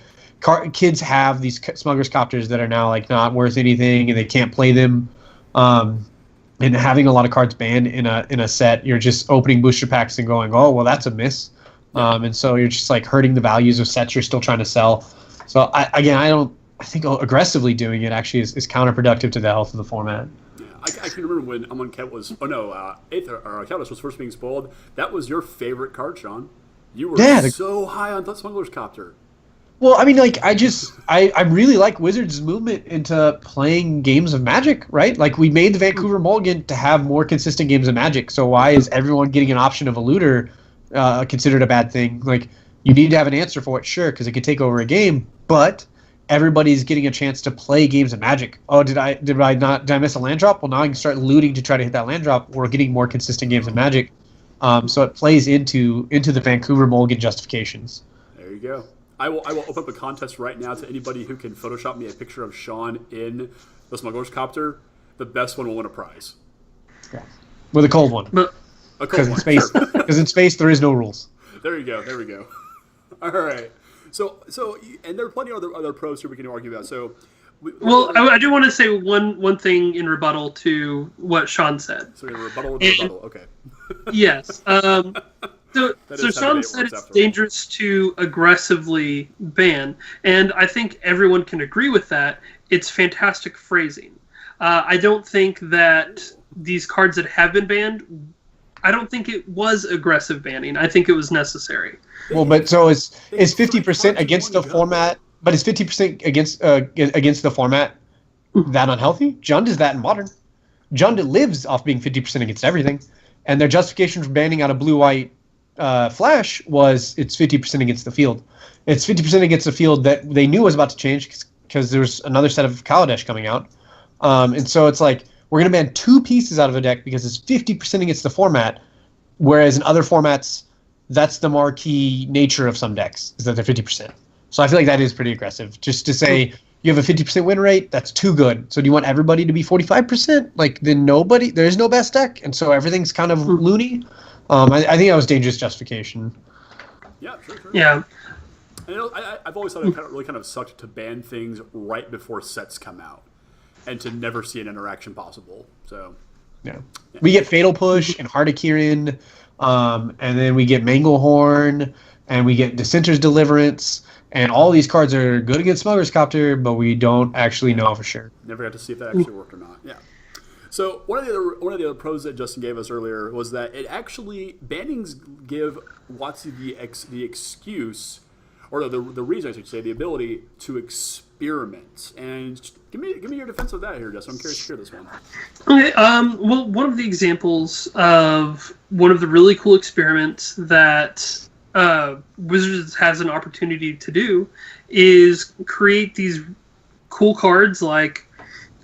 Kids have these Smuggler's Copters that are now like not worth anything, and they can't play them. And having a lot of cards banned in a set, you're just opening booster packs and going, oh well, that's a miss. And so you're just like hurting the values of sets you're still trying to sell. So I think aggressively doing it actually is counterproductive to the health of the format. I can remember when Amonkhet was, Countess was first being spoiled. That was your favorite card, Shawn. You were so high on Smuggler's Copter. Well, I mean, like, I really like Wizards' movement into playing games of Magic, right? Like, we made the Vancouver Mulligan to have more consistent games of Magic, so why is everyone getting an option of a looter considered a bad thing? Like, you need to have an answer for it, sure, because it could take over a game, but everybody's getting a chance to play games of Magic. Oh, did I miss a land drop? Well, now I can start looting to try to hit that land drop. We're getting more consistent games of Magic. So it plays into the Vancouver Mulligan justifications. There you go. I will open up a contest right now to anybody who can Photoshop me a picture of Shawn in the Smuggler's Copter. The best one will win a prize. Yeah. With a cold one. Because in space, in space there is no rules. There you go. There we go. All right. So, and there are plenty of other pros here we can argue about. So, I do want to say one thing in rebuttal to what Shawn said. So, rebuttal with rebuttal. Okay. Yes. So Shawn said it's dangerous to aggressively ban, and I think everyone can agree with that. It's fantastic phrasing. I don't think that these cards that have been banned, I don't think it was aggressive banning. I think it was necessary. Well, but so is 50% against the format? But is 50% against the format that unhealthy? Jund is that in Modern. Jund lives off being 50% against everything, and their justification for banning out of blue-white Flash was it's 50% against the field. It's 50% against the field that they knew was about to change because there's another set of Kaladesh coming out, and so it's like we're going to ban 2 pieces out of a deck because it's 50% against the format, whereas in other formats, that's the marquee nature of some decks, is that they're 50%. So I feel like that is pretty aggressive. Just to say you have a 50% win rate, that's too good. So do you want everybody to be 45%? Like, then there is no best deck, and so everything's kind of loony. I think that was dangerous justification. Yeah, sure. Yeah. And I've always thought it really kind of sucked to ban things right before sets come out, and to never see an interaction possible. So yeah. We get Fatal Push and Heart of Kirin, and then we get Manglehorn, and we get Dissenter's Deliverance, and all these cards are good against Smuggler's Copter, but we don't actually know for sure. Never got to see if that actually worked or not. Yeah. So one of the other pros that Justin gave us earlier was that it actually Bannings give WotC the excuse, or the reason I should say, the ability to experiment. And give me your defense of that here, Justin. I'm curious to hear this one. Okay. Well, one of the examples of one of the really cool experiments that Wizards has an opportunity to do is create these cool cards like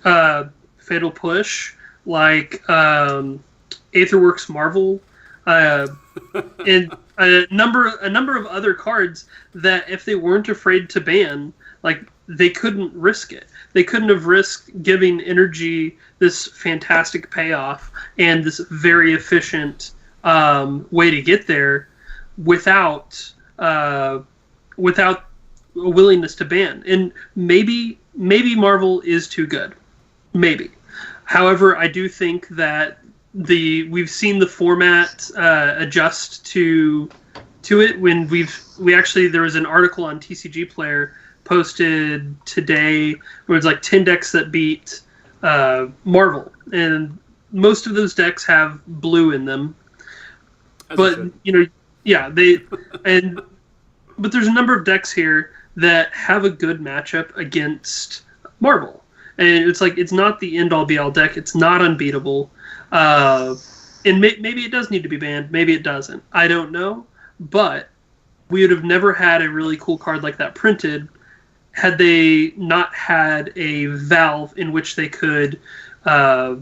Fatal Push, like Aetherworks Marvel, and a number of other cards that if they weren't afraid to ban, like they couldn't risk it. They couldn't have risked giving energy this fantastic payoff and this very efficient way to get there without a willingness to ban. And maybe Marvel is too good. Maybe. However, I do think that we've seen the format adjust to it when we actually, there was an article on TCG Player posted today where it's like 10 decks that beat Marvel, and most of those decks have blue in them. But but there's a number of decks here that have a good matchup against Marvel. And it's like, it's not the end-all be-all deck. It's not unbeatable. And maybe it does need to be banned. Maybe it doesn't. I don't know. But we would have never had a really cool card like that printed had they not had a valve in which they could, a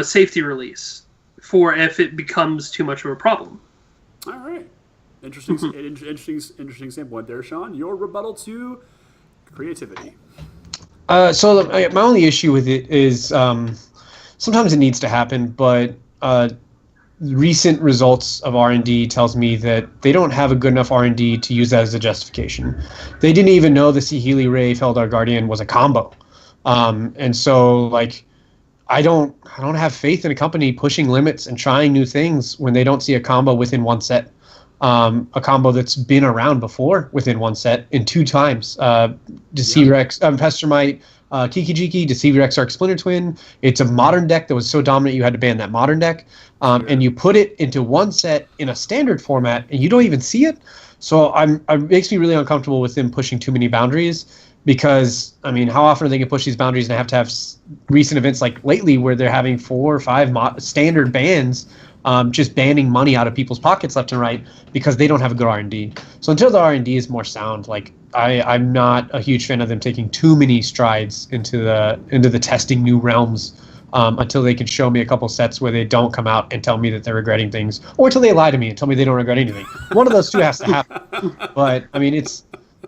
safety release for if it becomes too much of a problem. All right. Interesting standpoint there, Shawn. Your rebuttal to creativity. So my only issue with it is sometimes it needs to happen, but recent results of R&D tells me that they don't have a good enough R&D to use that as a justification. They didn't even know the Saheeli Ray Feldar Guardian was a combo, and so like I don't have faith in a company pushing limits and trying new things when they don't see a combo within one set. A combo that's been around before within one set in 2 times. Deceiver X, Pestermite, Kiki-Jiki, Deceiver X Arc Splinter Twin. It's a modern deck that was so dominant you had to ban that modern deck. And you put it into one set in a standard format and you don't even see it. So it makes me really uncomfortable with them pushing too many boundaries, because, I mean, how often are they going to push these boundaries and have to have recent events like lately where they're having 4 or 5 standard bans, just banning money out of people's pockets left and right because they don't have a good R&D. So until the R&D is more sound, like I'm not a huge fan of them taking too many strides into the testing new realms, until they can show me a couple sets where they don't come out and tell me that they're regretting things, or until they lie to me and tell me they don't regret anything. One of those two has to happen. But I mean,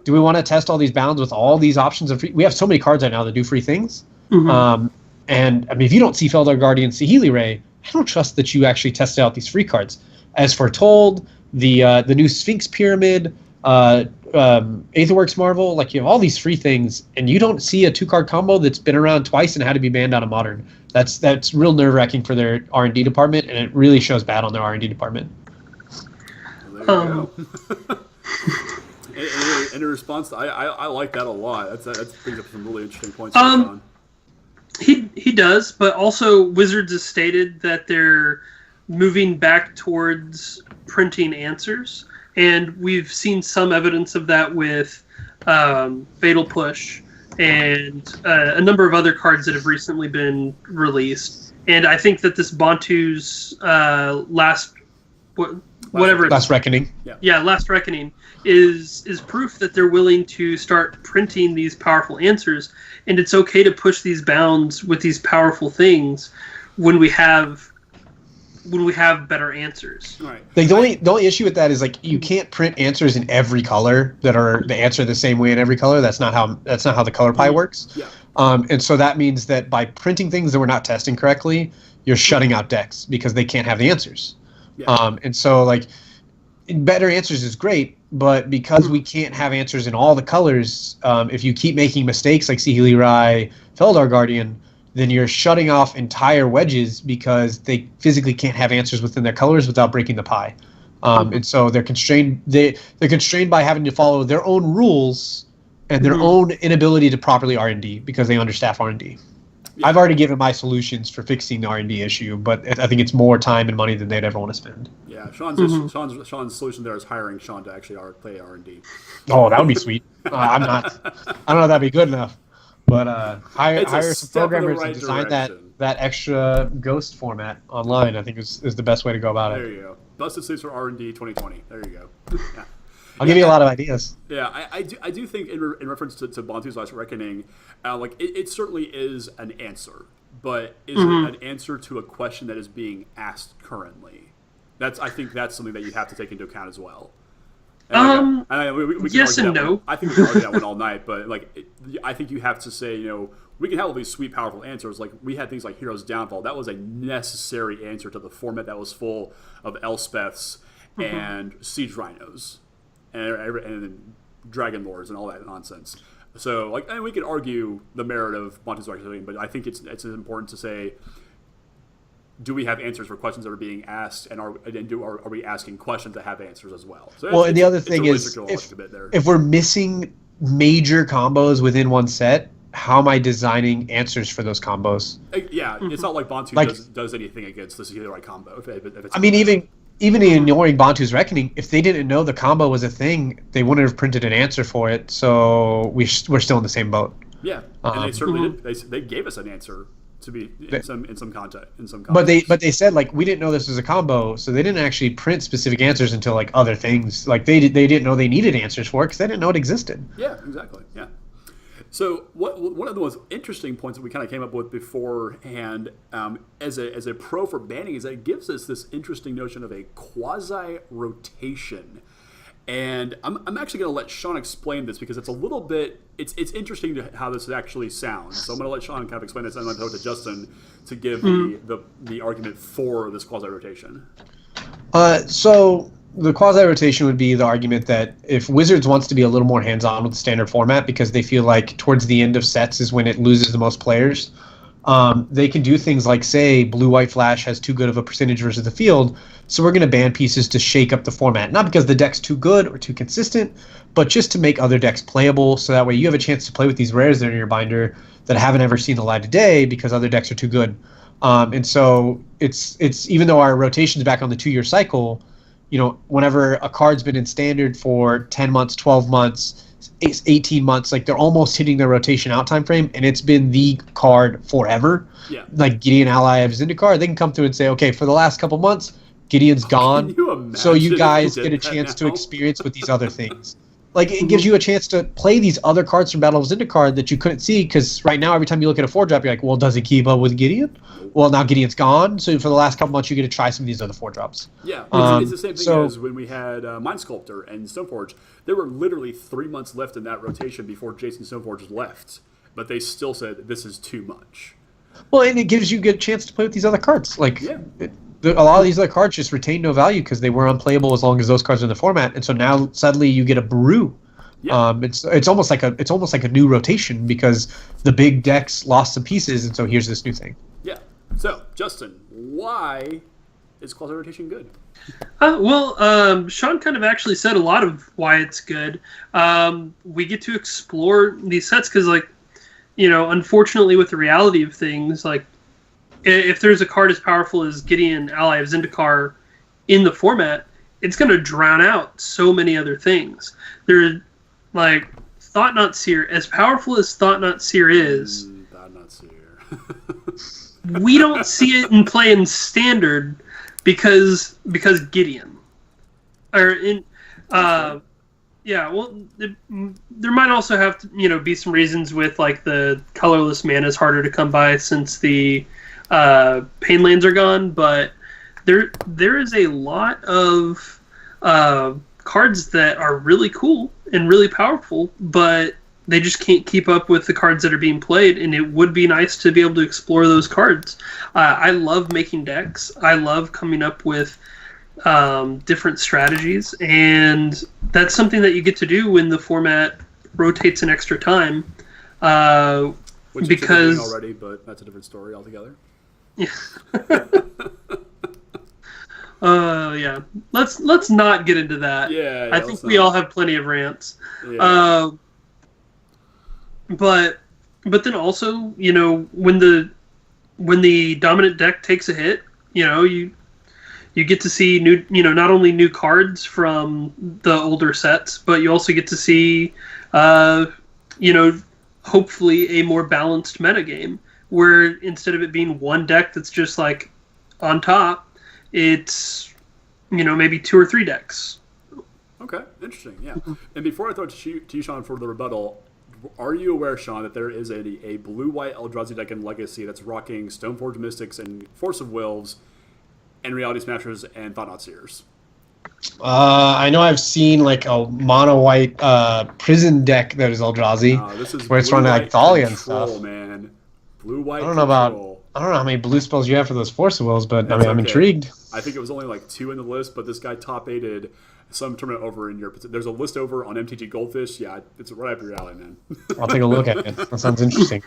do we want to test all these bounds with all these options of free? We have so many cards right now that do free things. Mm-hmm. And I mean, if you don't see Feldar Guardian, Saheeli Ray, I don't trust that you actually tested out these free cards. As foretold, the new Sphinx Pyramid, Aetherworks Marvel, like you have all these free things, and you don't see a 2-card combo that's been around twice and had to be banned out of Modern. That's real nerve-wracking for their R&D department, and it really shows bad on their R&D department. There you go. In response, I like that a lot. That brings up some really interesting points. He does, but also Wizards has stated that they're moving back towards printing answers, and we've seen some evidence of that with Fatal Push and a number of other cards that have recently been released. And I think that this Bantu's Last Reckoning. Yeah, Last Reckoning is proof that they're willing to start printing these powerful answers, and it's okay to push these bounds with these powerful things when we have better answers. Right. Like the only issue with that is like you can't print answers in every color that are the answer the same way in every color. That's not how the color pie works. Yeah. And so that means that by printing things that we're not testing correctly, you're shutting out decks because they can't have the answers. Yeah. And so like better answers is great, but because we can't have answers in all the colors, if you keep making mistakes like Saheeli Rai, Feldar Guardian, then you're shutting off entire wedges because they physically can't have answers within their colors without breaking the pie. And so they're constrained. They're constrained by having to follow their own rules and their own inability to properly R&D because they understaff R&D. Yeah. I've already given my solutions for fixing the R&D issue, but I think it's more time and money than they'd ever want to spend. Yeah, Sean's solution there is hiring Shawn to actually play R&D. Oh, that would be sweet. I don't know if that'd be good enough. But hire some programmers and design that extra ghost format online. I think is the best way to go about it. There you go. Busted Sleeves for R&D 2020. There you go. Yeah. I'll give you a lot of ideas. Yeah, I do think in reference to Bantu's Last Reckoning, it certainly is an answer, but is it an answer to a question that is being asked currently? I think that's something that you have to take into account as well. We yes and no. I think we can argue that one all night, but I think you have to say, we can have all these sweet, powerful answers. Like we had things like Hero's Downfall. That was a necessary answer to the format that was full of Elspeths and Siege Rhinos and Dragon Lords and all that nonsense. So, we could argue the merit of Bantu's Last Reckoning, but I think it's important to say, do we have answers for questions that are being asked, and are we asking questions that have answers as well? So and the other thing is, if we're missing major combos within one set, how am I designing answers for those combos? Yeah, it's not like Bantu does anything against the Sealerite combo. Even ignoring Bantu's Reckoning, if they didn't know the combo was a thing, they wouldn't have printed an answer for it. So we're still in the same boat. Yeah, and they certainly did. They gave us an answer to be in some content. But they said we didn't know this was a combo, so they didn't actually print specific answers until other things. They didn't know they needed answers for it because they didn't know it existed. Yeah, exactly. Yeah. So one of the most interesting points that we kind of came up with beforehand as a pro for banning is that it gives us this interesting notion of a quasi-rotation. And I'm actually going to let Shawn explain this because it's a little bit it's interesting to how this actually sounds. So I'm going to let Shawn kind of explain this, and I'm going to talk to Justin to give the argument for this quasi-rotation. So the quasi-rotation would be the argument that if Wizards wants to be a little more hands-on with the standard format because they feel like towards the end of sets is when it loses the most players, they can do things like, say, Blue-White Flash has too good of a percentage versus the field, so we're going to ban pieces to shake up the format. Not because the deck's too good or too consistent, but just to make other decks playable, so that way you have a chance to play with these rares that are in your binder that haven't ever seen the light of day because other decks are too good. And so it's even though our rotation's back on the 2-year cycle, whenever a card's been in standard for 10 months, 12 months, 18 months, they're almost hitting their rotation out time frame, and it's been the card forever. Yeah. Gideon Ally of Zendikar, they can come through and say, okay, for the last couple months, Gideon's gone, so you guys get a chance to experience with these other things. It gives you a chance to play these other cards from Battle of Zendikar that you couldn't see, because right now, every time you look at a 4-drop, you're like, well, does it keep up with Gideon? Well, now Gideon's gone, so for the last couple months, you get to try some of these other 4-drops. Yeah, it's the same thing as when we had Mind Sculptor and Stoneforge. There were literally 3 months left in that rotation before Jason Stoneforge left, but they still said this is too much. Well, and it gives you a good chance to play with these other cards. A lot of these other cards just retain no value because they were unplayable as long as those cards are in the format, and so now suddenly you get a brew. Yeah. It's almost like a new rotation because the big decks lost some pieces, and so here's this new thing. Yeah. So Justin, why is quasi-rotation good? Shawn kind of actually said a lot of why it's good. We get to explore these sets because, unfortunately, with the reality of things, if there's a card as powerful as Gideon, Ally of Zendikar, in the format, it's going to drown out so many other things. Thought Knot Seer, as powerful as Thought Knot Seer is, Thought Knot Seer. we don't see it in play in Standard because Gideon. There might also have to, be some reasons with the colorless mana is harder to come by since the pain lands are gone, but there is a lot of cards that are really cool and really powerful, but they just can't keep up with the cards that are being played, and it would be nice to be able to explore those cards. I love making decks. I love coming up with different strategies, and that's something that you get to do when the format rotates an extra time. Which because already, but that's a different story altogether. Yeah. Yeah. Let's not get into that. Yeah, I think we all have plenty of rants. Yeah. But then also, you know, when the dominant deck takes a hit, you know, you get to see new, you know, not only new cards from the older sets, but you also get to see, you know, hopefully a more balanced metagame where instead of it being one deck that's just like on top, it's, you know, maybe 2 or 3 decks. Okay, interesting. Yeah. And before I throw it to you, Shawn, for the rebuttal, are you aware, Shawn, that there is a blue-white Eldrazi deck in Legacy that's rocking Stoneforge Mystics and Force of Wills and Reality Smashers and Thought-Knot Seers? I know I've seen like a mono-white prison deck that is Eldrazi, this is where it's running like Thalia and control, stuff. Man. Blue-white I don't know how many blue spells you have for those Force of Wills, but I mean, I'm intrigued. I think it was only like 2 in the list, but this guy top-8'd some tournament over in Europe. There's a list over on MTG Goldfish. Yeah, it's right up your alley, man. I'll take a look at it. That sounds interesting.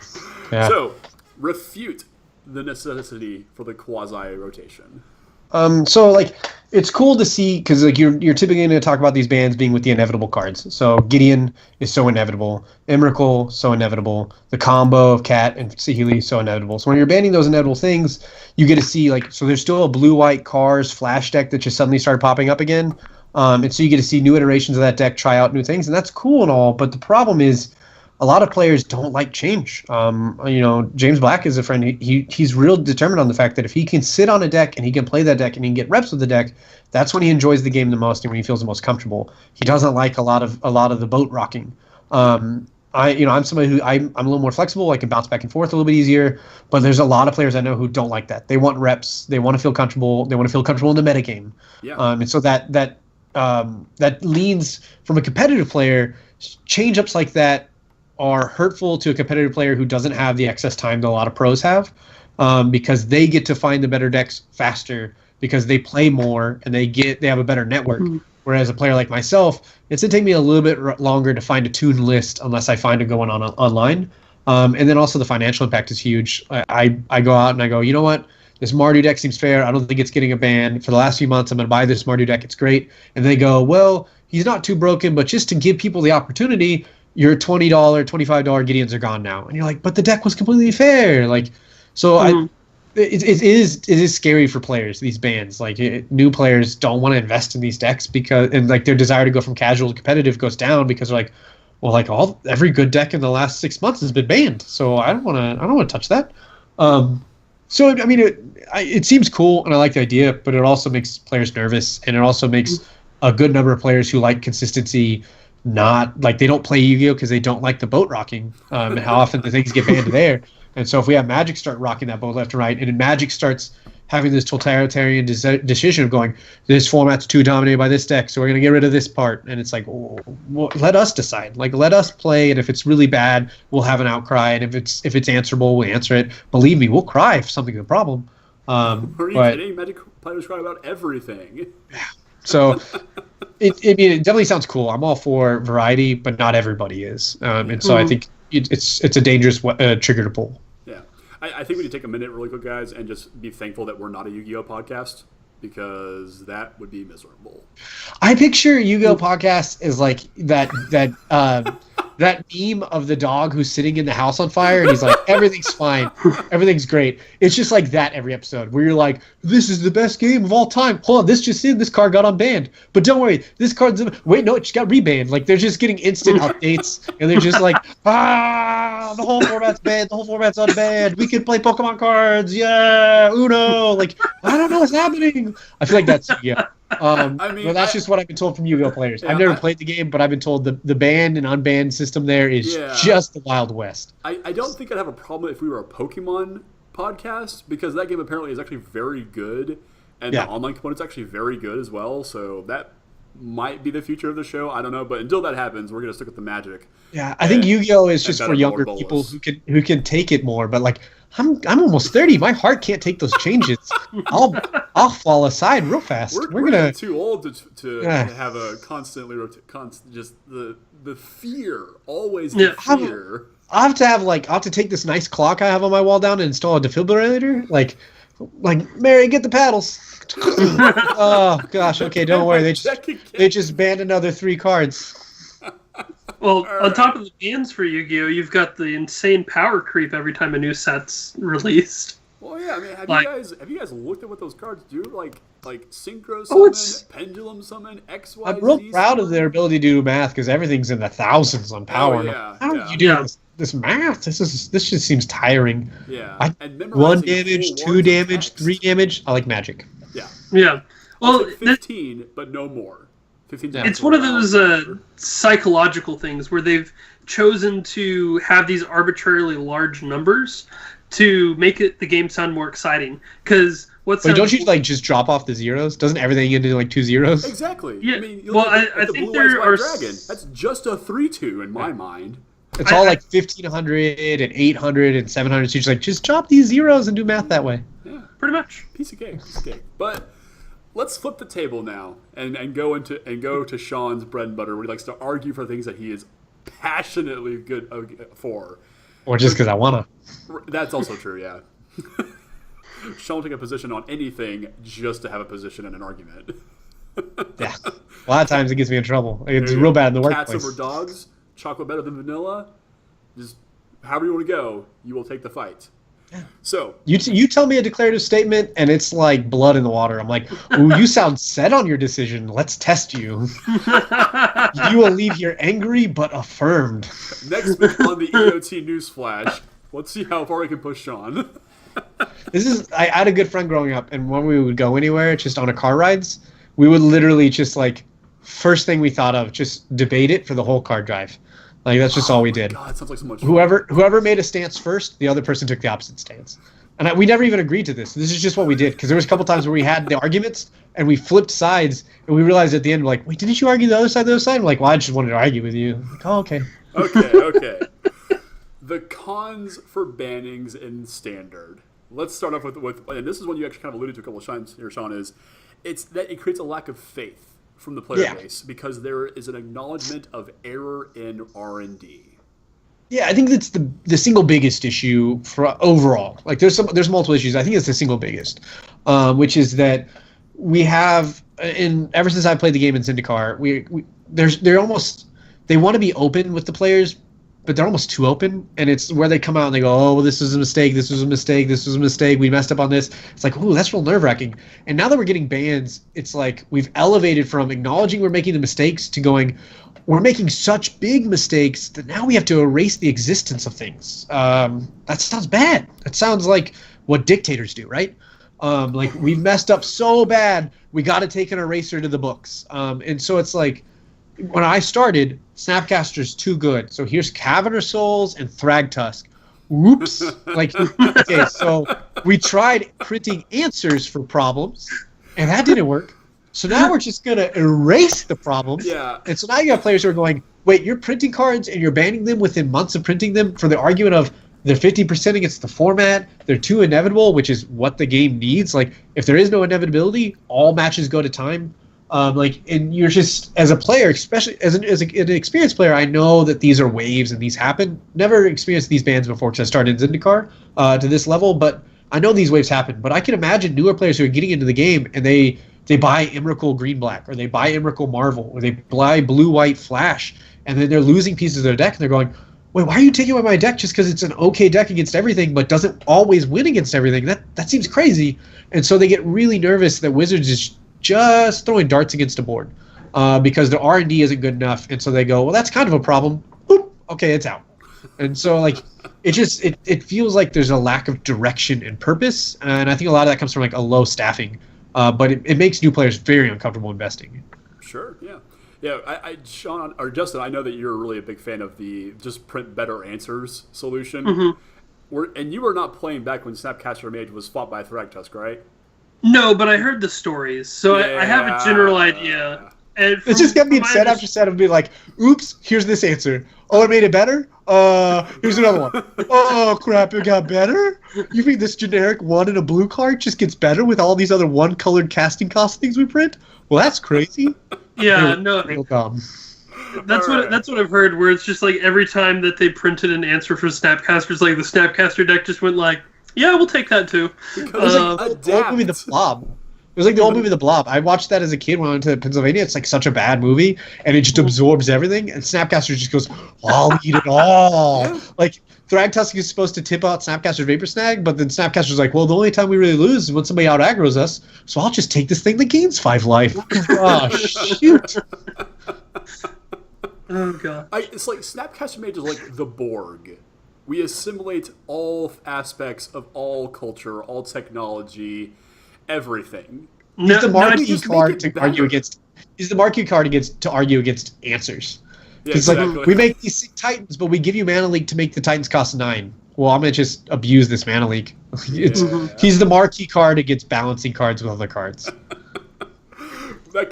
Yeah. So, refute the necessity for the quasi-rotation. So like it's cool to see because like you're typically going to talk about these bans being with the inevitable cards. So Gideon is so inevitable, Emrakul so inevitable, the combo of Cat and Saheeli so inevitable. So when you're banning those inevitable things, you get to see like so there's still a blue-white Cars flash deck that just suddenly started popping up again, and so you get to see new iterations of that deck, try out new things, and that's cool and all. But the problem is, a lot of players don't like change. You know, James Black is a friend. He's real determined on the fact that if he can sit on a deck and he can play that deck and he can get reps with the deck, that's when he enjoys the game the most and when he feels the most comfortable. He doesn't like a lot of the boat rocking. I'm somebody who I'm a little more flexible. I can bounce back and forth a little bit easier. But there's a lot of players I know who don't like that. They want reps. They want to feel comfortable. They want to feel comfortable in the metagame. Yeah. And so that leans from a competitive player. Change-ups like that are hurtful to a competitive player who doesn't have the excess time that a lot of pros have, because they get to find the better decks faster because they play more and they have a better network. Whereas a player like myself, it's going to take me a little bit longer to find a tuned list unless I find it going on online. And then also the financial impact is huge. I go out and I go, you know what? This Mardu deck seems fair. I don't think it's getting a ban. For the last few months, I'm going to buy this Mardu deck. It's great. And they go, well, he's not too broken, but just to give people the opportunity, your $20, $25 Gideons are gone now, and you're like, but the deck was completely fair. Like, so it is scary for players. These bans, like new players, don't want to invest in these decks because, and like their desire to go from casual to competitive goes down because they're like, well, like every good deck in the last 6 months has been banned, so I don't want to touch that. So I mean, it seems cool, and I like the idea, but it also makes players nervous, and it also makes a good number of players who like consistency not like they don't play Yu-Gi-Oh because they don't like the boat rocking, and how often the things get banned there. And so if we have Magic start rocking that boat left and right, and then Magic starts having this totalitarian decision of going, this format's too dominated by this deck, so we're going to get rid of this part, and it's like, well, let us decide. Like, let us play, and if it's really bad, we'll have an outcry, and if it's answerable, we'll answer it. Believe me, we'll cry if something's a problem. Are you kidding? Magic players cry about everything. So, it definitely sounds cool. I'm all for variety, but not everybody is, and so I think it's a dangerous trigger to pull. Yeah, I think we need to take a minute, really quick, guys, and just be thankful that we're not a Yu-Gi-Oh podcast because that would be miserable. I picture Yu-Gi-Oh podcast as like that meme of the dog who's sitting in the house on fire and he's like, everything's fine, everything's great. It's just like that every episode where you're like, this is the best game of all time. Hold on, this card got unbanned, but don't worry, this card's wait, no, it just got rebanned. Like they're just getting instant updates and they're just like, the whole format's banned, the whole format's unbanned, we can play Pokemon cards, yeah, Uno. Like, I don't know what's happening. I feel like that's that's just what I've been told from Yu-Gi-Oh players. Yeah, I've never played the game, but I've been told the banned and unbanned system there is just the Wild West. I don't think I'd have a problem if we were a Pokemon podcast because that game apparently is actually very good, and the online component's actually very good as well. So that might be the future of the show. I don't know, but until that happens, we're gonna stick with the Magic. Yeah, I think Yu-Gi-Oh is just for younger people who can take it more. But like, I'm almost 30. My heart can't take those changes. I'll fall aside real fast. We're gonna too old to have a constantly just the fear, always the fear. I'll have to take this nice clock I have on my wall down and install a defibrillator. Like, Like, Mary, get the paddles. Oh gosh, okay, don't worry. They just banned another 3 cards. Well, on top of the bans for Yu-Gi-Oh, you've got the insane power creep every time a new set's released. Well, yeah, I mean, have you guys looked at what those cards do? Like synchro summon, pendulum summon, XYZ. I'm real proud of their ability to do math because everything's in the thousands on power. Oh, yeah, How do you do this math? This just seems tiring. Yeah. 1 damage, 2 damage, 3 damage. I like Magic. Yeah. Yeah. Well, 15, but no more. 15. It's one of those psychological things where they've chosen to have these arbitrarily large numbers to make the game sound more exciting. Because don't you just drop off the zeros? Doesn't everything end in like 2 zeros? Exactly. Yeah. I mean, I think there are dragon. That's just a 3/2 in my mind. It's all like 1500 and 800 and 700. So you're just drop these zeros and do math that way. Yeah, pretty much. Piece of cake. But let's flip the table now and go to Shawn's bread and butter, where he likes to argue for things that he is passionately good for. Or just because I wanna. That's also true. Yeah. Shawn will take a position on anything just to have a position in an argument. Yeah. A lot of times it gets me in trouble. It's real bad in the workplace. Cats over dogs, chocolate better than vanilla. Just however you want to go, you will take the fight. Yeah. So you tell me a declarative statement and it's like blood in the water. I'm like, ooh, you sound set on your decision. Let's test you. You will leave here angry but affirmed. Next week on the EOT news flash, let's see how far we can push Shawn. I had a good friend growing up, and when we would go anywhere, just on a car rides, we would literally just first thing we thought of, just debate it for the whole car drive. Like that's just all we did. God, it sounds like so much fun. Whoever made a stance first, the other person took the opposite stance. And we never even agreed to this. This is just what we did, because there was a couple times where we had the arguments and we flipped sides, and we realized at the end, like, wait, didn't you argue the other side? I'm like, well, I just wanted to argue with you. Like, oh, okay. Okay. The cons for bannings in Standard. Let's start off with, and this is one you actually kind of alluded to a couple of times here, Shawn, it's that it creates a lack of faith from the player base because there is an acknowledgement of error in R&D. Yeah, I think that's the single biggest issue for overall. Like there's multiple issues. I think it's the single biggest, which is that we have ever since I played the game in Zendikar, they want to be open with the players, but they're almost too open, and it's where they come out and they go, oh, well, this was a mistake, this was a mistake, this was a mistake, we messed up on this. It's like, ooh, that's real nerve-wracking. And now that we're getting bans, it's like we've elevated from acknowledging we're making the mistakes to going, we're making such big mistakes that now we have to erase the existence of things. That sounds bad. That sounds like what dictators do, right? Like, we messed up so bad, we got to take an eraser to the books. And so it's like, when I started, Snapcaster's too good. So here's Caverner Souls and Thragtusk. Whoops. Okay, so we tried printing answers for problems, and that didn't work. So now we're just going to erase the problems. Yeah. And so now you got players who are going, wait, you're printing cards and you're banning them within months of printing them for the argument of they're 50% against the format, they're too inevitable, which is what the game needs. Like, if there is no inevitability, all matches go to time. And you're just, as a player, especially as an experienced player, I know that these are waves and these happen. Never experienced these bans before because I started in Zendikar to this level, but I know these waves happen. But I can imagine newer players who are getting into the game and they buy Emrakul Green Black, or they buy Emrakul Marvel, or they buy Blue White Flash, and then they're losing pieces of their deck and they're going, wait, why are you taking away my deck just because it's an okay deck against everything but doesn't always win against everything? That seems crazy. And so they get really nervous that Wizards is just throwing darts against a board because the R&D isn't good enough, and so they go, well, that's kind of a problem. Boop, okay, it's out. And so it feels like there's a lack of direction and purpose, and I think a lot of that comes from a low staffing, but it makes new players very uncomfortable investing. Sure, yeah. I Shawn or Justin, I know that you're really a big fan of the just print better answers solution. Mm-hmm. And you were not playing back when Snapcaster Mage was fought by Thragtusk, right? No, but I heard the stories, so I have a general idea. And it's just going to be set after set of being like, oops, here's this answer. Oh, it made it better? Here's another one. Oh, crap, it got better? You think this generic 1 in a blue card just gets better with all these other one-colored casting cost things we print? Well, that's crazy. Yeah, no. Real dumb. That's what I've heard, where it's just like every time that they printed an answer for Snapcasters, like the Snapcaster deck just went like, Yeah, we'll take that too. It was like the old movie The Blob. It was like the old movie The Blob. I watched that as a kid when I went to Pennsylvania. It's like such a bad movie, and it just absorbs everything. And Snapcaster just goes, I'll eat it all. Like, Thragtusk is supposed to tip out Snapcaster's Vapor Snag, but then Snapcaster's like, well, the only time we really lose is when somebody out-aggroes us, so I'll just take this thing that gains 5 life. Oh, shoot. Oh, God. It's like Snapcaster Mage is like the Borg. We assimilate all aspects of all culture, all technology, everything. He's the marquee card to argue against. He's the marquee card to argue against answers. Yeah, it's exactly. like, we make these sick Titans, but we give you Mana Leak to make the Titans cost 9. Well, I'm going to just abuse this Mana Leak. He's the marquee card against balancing cards with other cards. We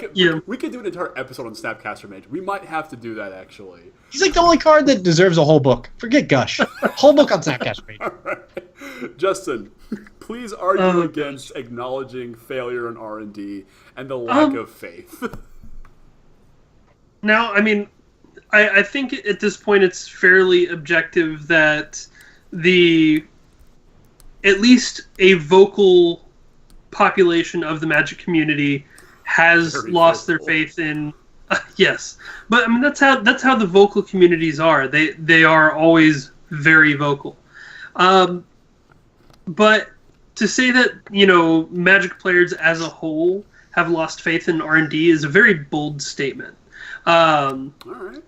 could do an entire episode on Snapcaster Mage. We might have to do that, actually. He's like the only card that deserves a whole book. Forget Gush. Whole book on Snapcaster Mage. All right. Justin, please argue against acknowledging failure in R&D and the lack of faith. Now, I mean, I think at this point it's fairly objective that at least a vocal population of the Magic community has lost their faith in yes, but I mean that's how the vocal communities are. They are always very vocal. But to say that Magic players as a whole have lost faith in R&D is a very bold statement. All right.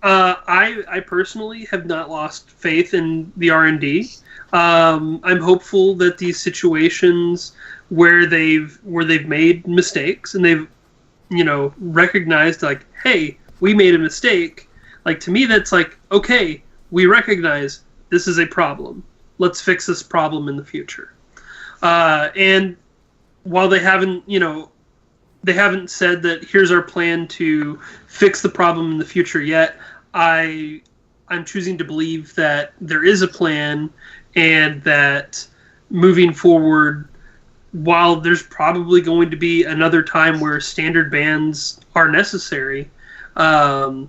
I personally have not lost faith in the R&D. I'm hopeful that these situations where they've made mistakes and they've recognized like, hey, we made a mistake. Like, to me, that's like, okay, we recognize this is a problem. Let's fix this problem in the future. And while they haven't said that here's our plan to fix the problem in the future yet, I'm choosing to believe that there is a plan and that moving forward, while there's probably going to be another time where standard bans are necessary, that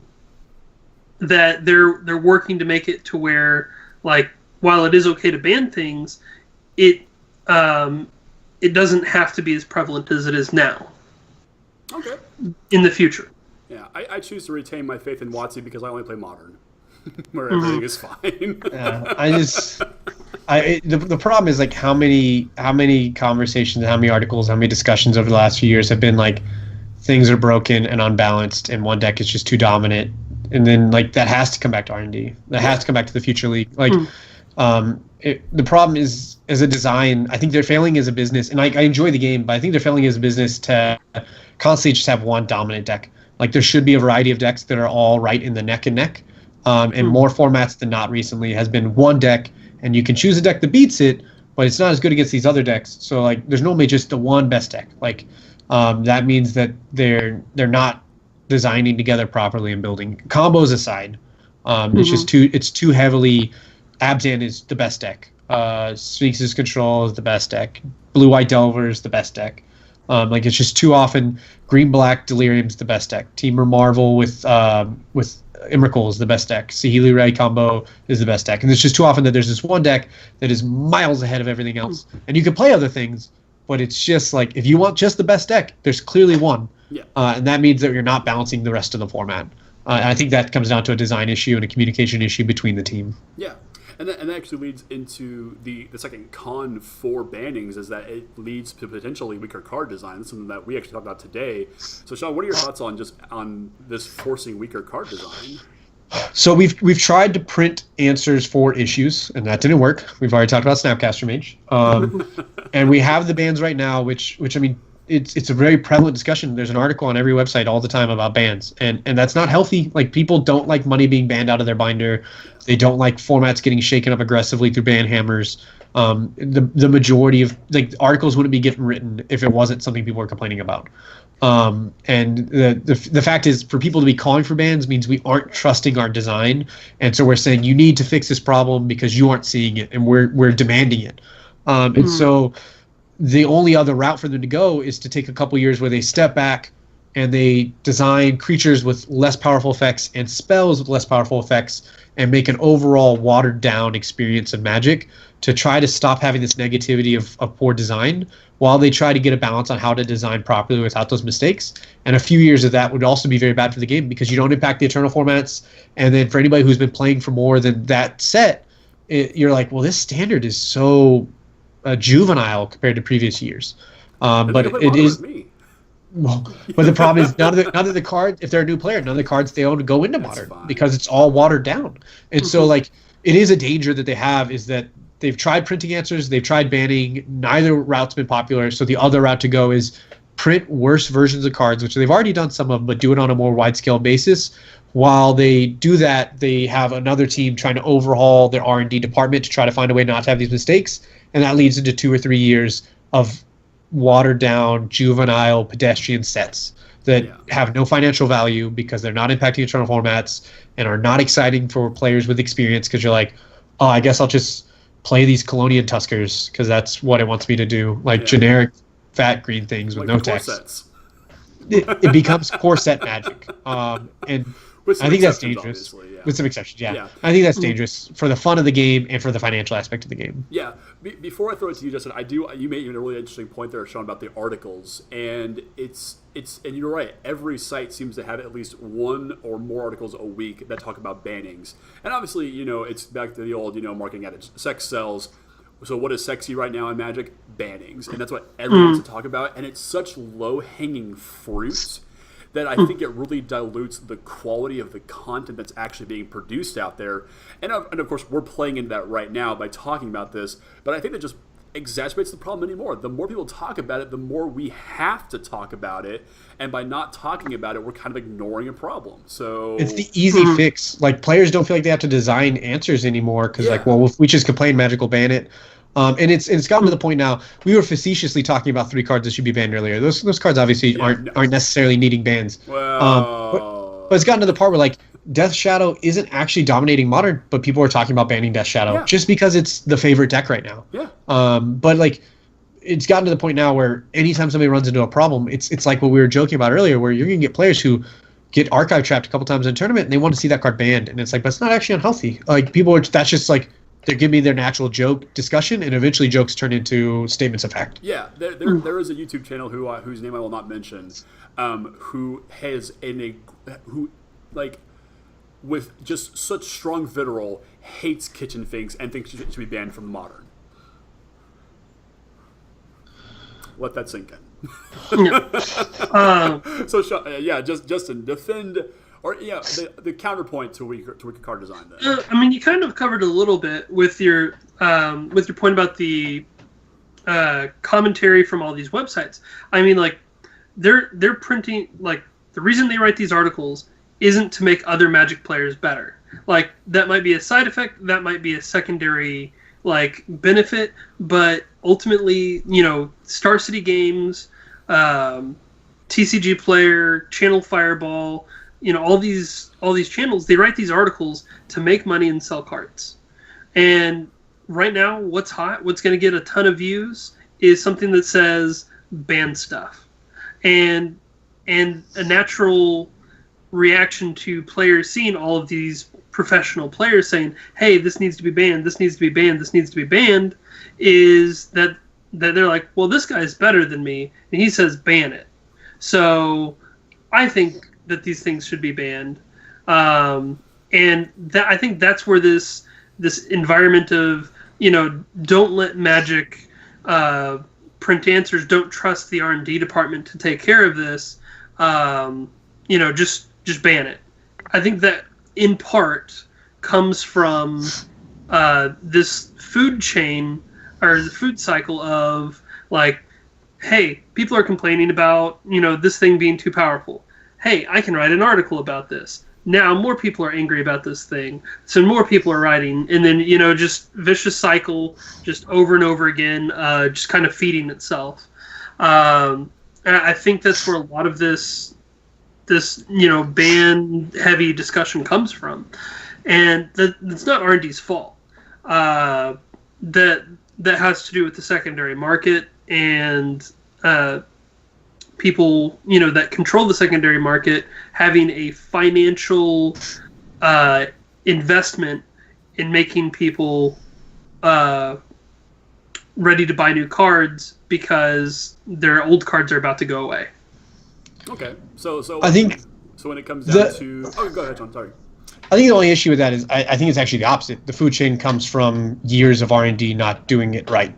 they're working to make it to where, like, while it is okay to ban things, it doesn't have to be as prevalent as it is now. Okay. In the future. Yeah, I choose to retain my faith in WotC because I only play Modern, where everything is fine. The problem is like how many conversations, how many articles, how many discussions over the last few years have been like things are broken and unbalanced, and one deck is just too dominant, and then like that has to come back to R&D. That has to come back to the Future League. Like, the problem is as a design. I think they're failing as a business, and I enjoy the game, but I think they're failing as a business to constantly just have one dominant deck. Like, there should be a variety of decks that are all right in the neck and neck. And more formats than not recently has been one deck, and you can choose a deck that beats it, but it's not as good against these other decks. So, like, there's normally just the one best deck. Like, that means that they're not designing together properly and building. Combos aside, it's just too heavily. Abzan is the best deck. Sphinx's Control is the best deck. Blue-White Delver is the best deck. Like, it's just too often. Green-Black Delirium's the best deck. Temur Marvel with Emrakul is the best deck. Saheeli Ray combo is the best deck. And it's just too often that there's this one deck that is miles ahead of everything else. And you can play other things, but it's just like, if you want just the best deck, there's clearly one. Yeah. And that means that you're not balancing the rest of the format. And I think that comes down to a design issue and a communication issue between the team. Yeah. And that actually leads into the second con for Bannings, is that it leads to potentially weaker card design. That's something that we actually talked about today. So, Shawn, what are your thoughts on this forcing weaker card design? So we've tried to print answers for issues, and that didn't work. We've already talked about Snapcaster Mage, and we have the bans right now, which I mean, it's a very prevalent discussion. There's an article on every website all the time about bans, and that's not healthy. Like, people don't like money being banned out of their binder. They don't like formats getting shaken up aggressively through ban hammers. The majority of articles wouldn't be getting written if it wasn't something people were complaining about. And the fact is, for people to be calling for bans means we aren't trusting our design, and so we're saying you need to fix this problem because you aren't seeing it, and we're demanding it. And so the only other route for them to go is to take a couple years where they step back and they design creatures with less powerful effects and spells with less powerful effects and make an overall watered down experience of Magic to try to stop having this negativity of poor design while they try to get a balance on how to design properly without those mistakes. And a few years of that would also be very bad for the game because you don't impact the Eternal formats. And then for anybody who's been playing for more than that set, you're like, well, this standard is so juvenile compared to previous years. But it is. Well, but the problem is none of the cards, if they're a new player, none of the cards they own go into Modern because it's all watered down. And so, like, it is a danger that they have is that they've tried printing answers, they've tried banning, neither route's been popular. So the other route to go is print worse versions of cards, which they've already done some of, but do it on a more wide-scale basis. While they do that, they have another team trying to overhaul their R&D department to try to find a way not to have these mistakes, and that leads into 2 or 3 years of watered down, juvenile, pedestrian sets that have no financial value because they're not impacting Eternal formats and are not exciting for players with experience because you're like, oh, I guess I'll just play these Colonian Tuskers because that's what it wants me to do, like generic fat green things with no text. It becomes core set Magic, and I think that's dangerous. With some exceptions, I think that's dangerous for the fun of the game and for the financial aspect of the game. Yeah. Before I throw it to you, Justin, you made a really interesting point there, Shawn, about the articles, and and you're right. Every site seems to have at least one or more articles a week that talk about bannings, and obviously, it's back to the old, marketing adage: sex sells. So what is sexy right now in Magic? Bannings, and that's what everyone wants to talk about, and it's such low-hanging fruit that I think it really dilutes the quality of the content that's actually being produced out there. And of course, we're playing into that right now by talking about this, but I think that just exacerbates the problem anymore. The more people talk about it, the more we have to talk about it, and by not talking about it, we're kind of ignoring a problem. So it's the easy fix. Like, players don't feel like they have to design answers anymore because, if we just complain, Magic will ban it. And it's gotten to the point now. We were facetiously talking about 3 cards that should be banned earlier. Those cards obviously aren't necessarily needing bans. Well, but it's gotten to the part where, like, Death Shadow isn't actually dominating Modern, but people are talking about banning Death Shadow just because it's the favorite deck right now. Yeah. But, like, it's gotten to the point now where anytime somebody runs into a problem, it's like what we were joking about earlier, where you're going to get players who get archive trapped a couple times in a tournament and they want to see that card banned, and it's like, but it's not actually unhealthy. Like, that's just like, they're giving me their natural joke discussion, and eventually jokes turn into statements of fact. Yeah, there is a YouTube channel whose name I will not mention, who has with just such strong vitriol, hates kitchen finks and thinks it should be banned from Modern. Let that sink in. So Justin, defend. Or the counterpoint to weaker card design. Then I mean, you kind of covered a little bit with your point about the commentary from all these websites. I mean, like, they're printing, like, the reason they write these articles isn't to make other Magic players better. Like, that might be a side effect, that might be a secondary, like, benefit, but ultimately, Star City Games, TCG Player, Channel Fireball, all these channels, they write these articles to make money and sell cards. And right now, what's hot, what's going to get a ton of views is something that says ban stuff. And a natural reaction to players seeing all of these professional players saying, hey, this needs to be banned, this needs to be banned, this needs to be banned, is that they're like, well, this guy's better than me, and he says ban it. So I think that these things should be banned, and that I think that's where this environment of don't let Magic print answers, don't trust the R&D department to take care of this, just ban it. I think that in part comes from this food chain or the food cycle of, like, hey, people are complaining about this thing being too powerful. Hey, I can write an article about this. Now more people are angry about this thing, so more people are writing, and then just vicious cycle, just over and over again, just kind of feeding itself. I think that's where a lot of this ban heavy discussion comes from, and that's not R&D's fault. That has to do with the secondary market and people, that control the secondary market having a financial investment in making people ready to buy new cards because their old cards are about to go away. Okay, so I think so when it comes down to go ahead, John. Sorry. I think the only issue with that is I think it's actually the opposite. The food chain comes from years of R&D not doing it right.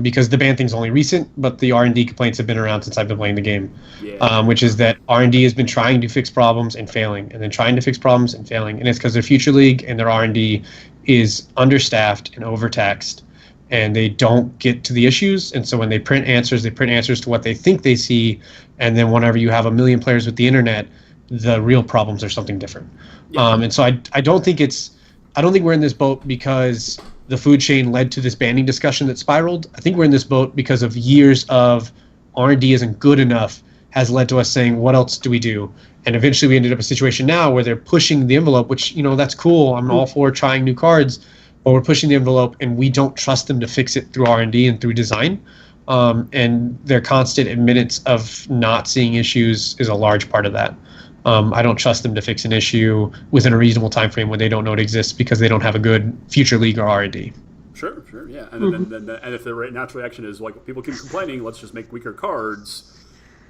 Because the ban thing's only recent, but the R&D complaints have been around since I've been playing the game, which is that R&D has been trying to fix problems and failing, and then trying to fix problems and failing, and it's because their Future League and their R&D is understaffed and overtaxed, and they don't get to the issues, and so when they print answers to what they think they see, and then whenever you have a million players with the internet, the real problems are something different. And so I don't think we're in this boat because the food chain led to this banning discussion that spiraled. I think we're in this boat because of years of R&D isn't good enough has led to us saying, what else do we do? And eventually we ended up in a situation now where they're pushing the envelope, which, that's cool. I'm all for trying new cards, but we're pushing the envelope and we don't trust them to fix it through R&D and through design. And their constant admittance of not seeing issues is a large part of that. I don't trust them to fix an issue within a reasonable time frame when they don't know it exists because they don't have a good Future League or R&D. Sure, yeah. And and if the natural reaction is like people keep complaining, let's just make weaker cards,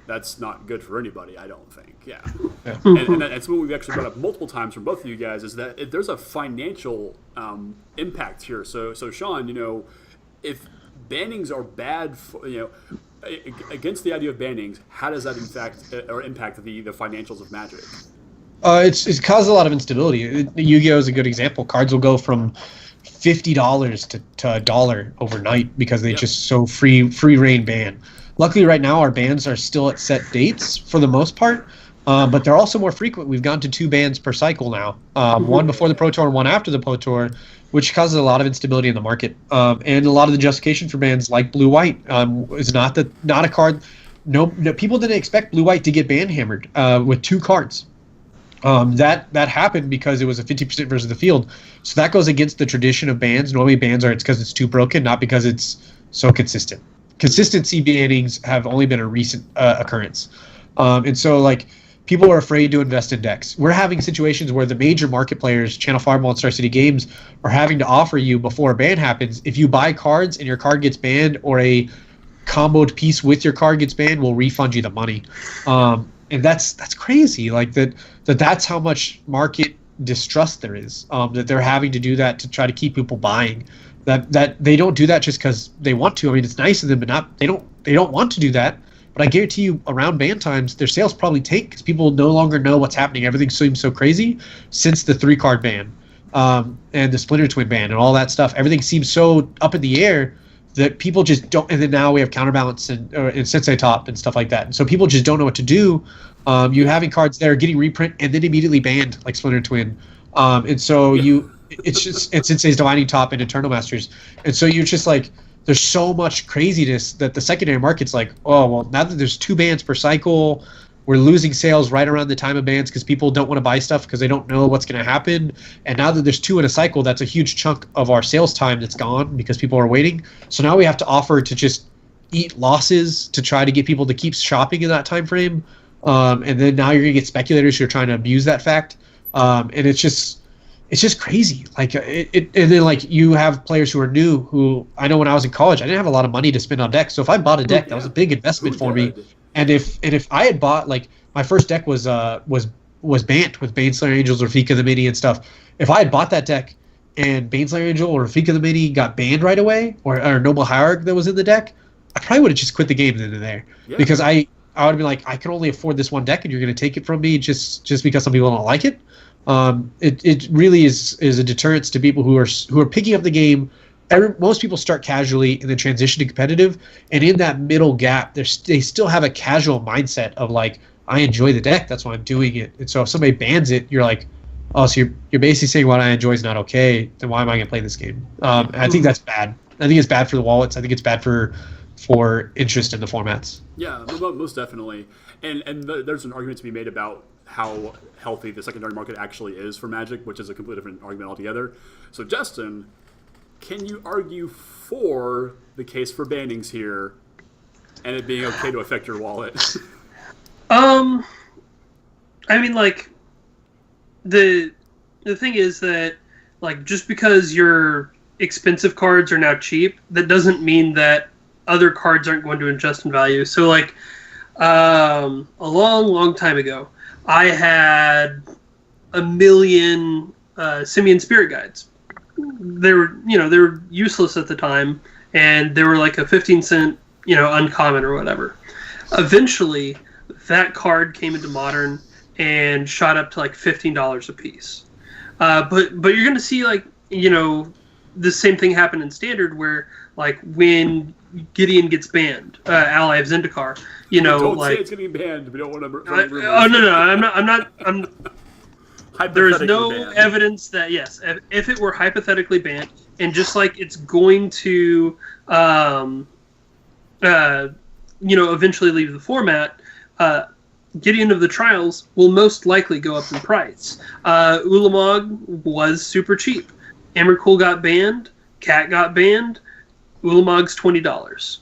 that's not good for anybody, I don't think. Yeah. And that's what we've actually brought up multiple times from both of you guys is that there's a financial impact here. So Shawn, if bannings are bad for, against the idea of bannings, how does that impact the financials of Magic? It's caused a lot of instability. Yu-Gi-Oh is a good example. Cards will go from $50 to $1 overnight because they just so free reign ban. Luckily, right now our bans are still at set dates for the most part, but they're also more frequent. We've gone to 2 bans per cycle now, one before the Pro Tour and one after the Pro Tour, which causes a lot of instability in the market. And a lot of the justification for bans like blue-white is not a card. No, people didn't expect blue-white to get ban hammered with 2 cards. That happened because it was a 50% versus the field. So that goes against the tradition of bans. Normally bans it's because it's too broken, not because it's so consistent. Consistency bannings have only been a recent occurrence. And so people are afraid to invest in decks. We're having situations where the major market players, Channel Fireball and Star City Games, are having to offer you before a ban happens, if you buy cards and your card gets banned or a comboed piece with your card gets banned, we'll refund you the money. And that's crazy. That's how much market distrust there is. That they're having to do that to try to keep people buying. That they don't do that just because they want to. I mean, it's nice of them, but they don't want to do that. But I guarantee you, around ban times, their sales probably tank because people no longer know what's happening. Everything seems so crazy since the 3-card ban and the Splinter Twin ban and all that stuff. Everything seems so up in the air that people just don't. And then now we have Counterbalance and Sensei Top and stuff like that. And so people just don't know what to do. You having cards that are getting reprint and then immediately banned, like Splinter Twin. And so it's just Sensei's Divining Top and Eternal Masters. And so you're just there's so much craziness that the secondary market's oh, well, now that there's 2 bans per cycle, we're losing sales right around the time of bans because people don't want to buy stuff because they don't know what's going to happen. And now that there's 2 in a cycle, that's a huge chunk of our sales time that's gone because people are waiting. So now we have to offer to just eat losses to try to get people to keep shopping in that time frame. And then now you're going to get speculators who are trying to abuse that fact. And it's just crazy. And then you have players who are new who I know when I was in college, I didn't have a lot of money to spend on decks. So if I bought a deck, that was a big investment for me. And if I had bought my first deck was banned with Baneslayer Angels, Rafika the Mini and stuff. If I had bought that deck and Baneslayer Angel or Rafika the Mini got banned right away, or Noble Hierarch that was in the deck, I probably would have just quit the game then and there because I would have been I can only afford this one deck and you're going to take it from me just because some people don't like it. It really is a deterrence to people who are picking up the game. Most people start casually and then transition to competitive, and in that middle gap, they still have a casual mindset of I enjoy the deck, that's why I'm doing it. And so if somebody bans it, you're oh, so you're basically saying what I enjoy is not okay. Then why am I going to play this game? I think that's bad. I think it's bad for the wallets. I think it's bad for interest in the formats. Yeah, most definitely. And there's an argument to be made about how healthy the secondary market actually is for Magic, which is a completely different argument altogether. So, Justin, can you argue for the case for bannings here and it being okay to affect your wallet? I mean, the thing is that, like, just because your expensive cards are now cheap, that doesn't mean that other cards aren't going to adjust in value. So, like, a long time ago, I had a million Simian Spirit Guides. They were useless at the time, and they were like a 15-cent, uncommon or whatever. Eventually, that card came into Modern and shot up to like $15 a piece. But you're going to see, like, the same thing happen in Standard, where, like, when Gideon gets banned, Ally of Zendikar, don't like, say it's getting banned. We don't want to. Oh no, I'm not. There is no banned. evidence that, yes, if it were hypothetically banned, and just like it's going to, eventually leave the format, Gideon of the Trials will most likely go up in price. Ulamog was super cheap. Emrakul got banned. Cat got banned. Ulamog's $20.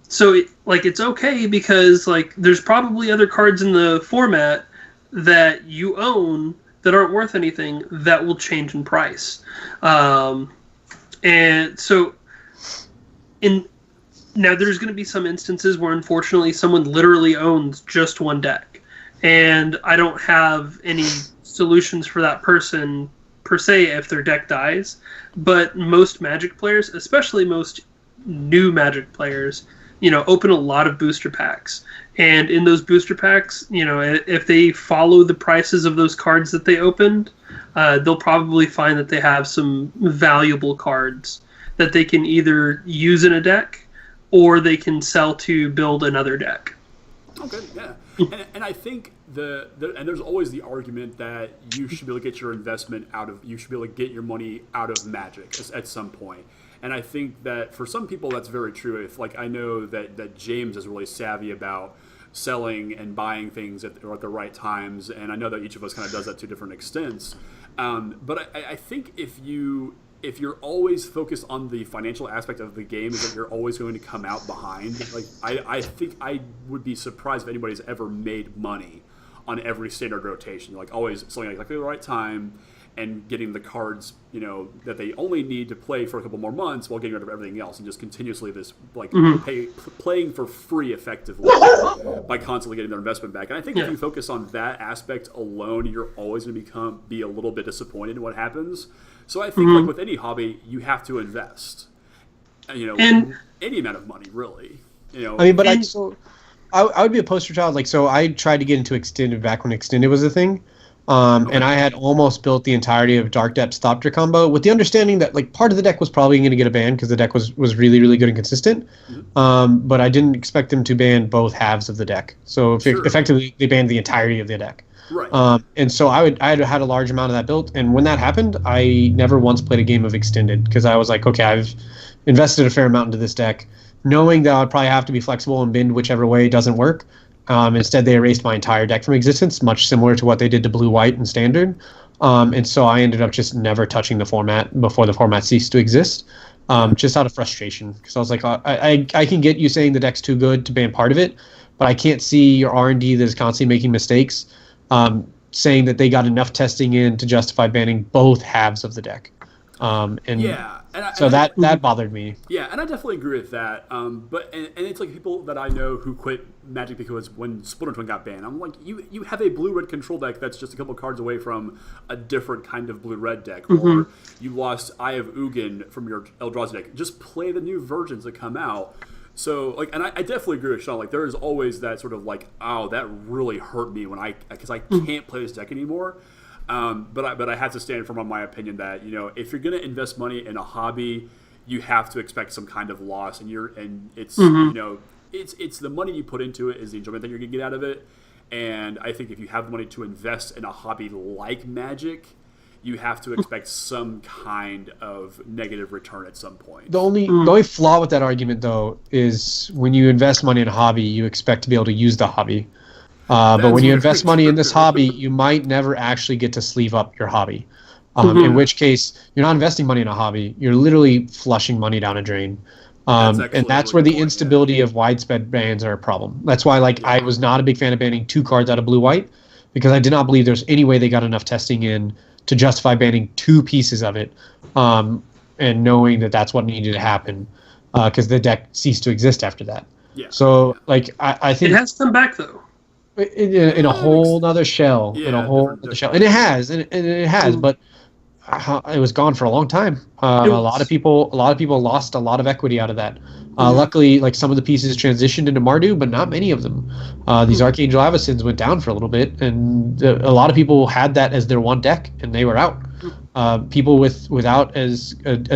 So it's okay, because, like, there's probably other cards in the format that you own that aren't worth anything that will change in price. And so now there's going to be some instances where, unfortunately, someone literally owns just one deck, and I don't have any solutions for that person per se if their deck dies. But most Magic players, especially most new Magic players, open a lot of booster packs. And in those booster packs, if they follow the prices of those cards that they opened, they'll probably find that they have some valuable cards that they can either use in a deck or they can sell to build another deck. Okay, yeah. And I think and there's always the argument that you should be able to get your investment you should be able to get your money out of Magic at some point. And I think that for some people that's very true. If, like, I know that James is really savvy about selling and buying things at the right times, and I know that each of us kind of does that to different extents. But I think if you're always focused on the financial aspect of the game, is that you're always going to come out behind. Like, I think I would be surprised if anybody's ever made money on every Standard rotation. Like, always selling at exactly the right time and getting the cards, that they only need to play for a couple more months while getting rid of everything else, and just continuously this, like, playing for free effectively by constantly getting their investment back. And I think if you focus on that aspect alone, you're always going to be a little bit disappointed in what happens. So I think, like with any hobby, you have to invest, and any amount of money, really. I mean, but I would be a poster child. Like, so I tried to get into Extended back when Extended was a thing. And I had almost built the entirety of Dark Depths Thopter combo with the understanding that, like, part of the deck was probably going to get a ban because the deck was really, really good and consistent. But I didn't expect them to ban both halves of the deck. So effectively, they banned the entirety of the deck. Right. And so I had a large amount of that built. And when that happened, I never once played a game of Extended because I was like, okay, I've invested a fair amount into this deck, knowing that I'd probably have to be flexible and bend whichever way doesn't work. Instead, they erased my entire deck from existence, much similar to what they did to Blue-White and Standard. And so I ended up just never touching the format before the format ceased to exist, just out of frustration. Because I was like, I can get you saying the deck's too good to ban part of it, but I can't see your R&D that is constantly making mistakes saying that they got enough testing in to justify banning both halves of the deck. That bothered me. Yeah, and I definitely agree with that. But it's like people that I know who quit Magic because when Splinter Twin got banned, I'm like, you have a blue-red control deck that's just a couple cards away from a different kind of blue-red deck, or you lost Eye of Ugin from your Eldrazi deck. Just play the new versions that come out. So, like, and I definitely agree with Shawn. Like, there is always that sort of like, oh, that really hurt me because I can't play this deck anymore. But I have to stand firm on my opinion that, if you're going to invest money in a hobby, you have to expect some kind of loss, and it's it's the money you put into it is the enjoyment that you're going to get out of it. And I think if you have the money to invest in a hobby like Magic, you have to expect some kind of negative return at some point. The only flaw with that argument, though, is when you invest money in a hobby, you expect to be able to use the hobby. But when you invest money in this hobby, you might never actually get to sleeve up your hobby. In which case, you're not investing money in a hobby. You're literally flushing money down a drain. And that's where the instability of widespread bans are a problem. That's why, I was not a big fan of banning 2 cards out of Blue-White, because I did not believe there's any way they got enough testing in to justify banning 2 pieces of it, and knowing that that's what needed to happen, because the deck ceased to exist after that. Yeah. So, like, I think it has come back though. In a whole nother shell, Yeah, in a whole other shell, and it has, but it was gone for a long time. A lot of people lost a lot of equity out of that. Luckily, like, some of the pieces transitioned into Mardu, but not many of them. These Archangel Avacins went down for a little bit, and a lot of people had that as their one deck, and they were out. People without as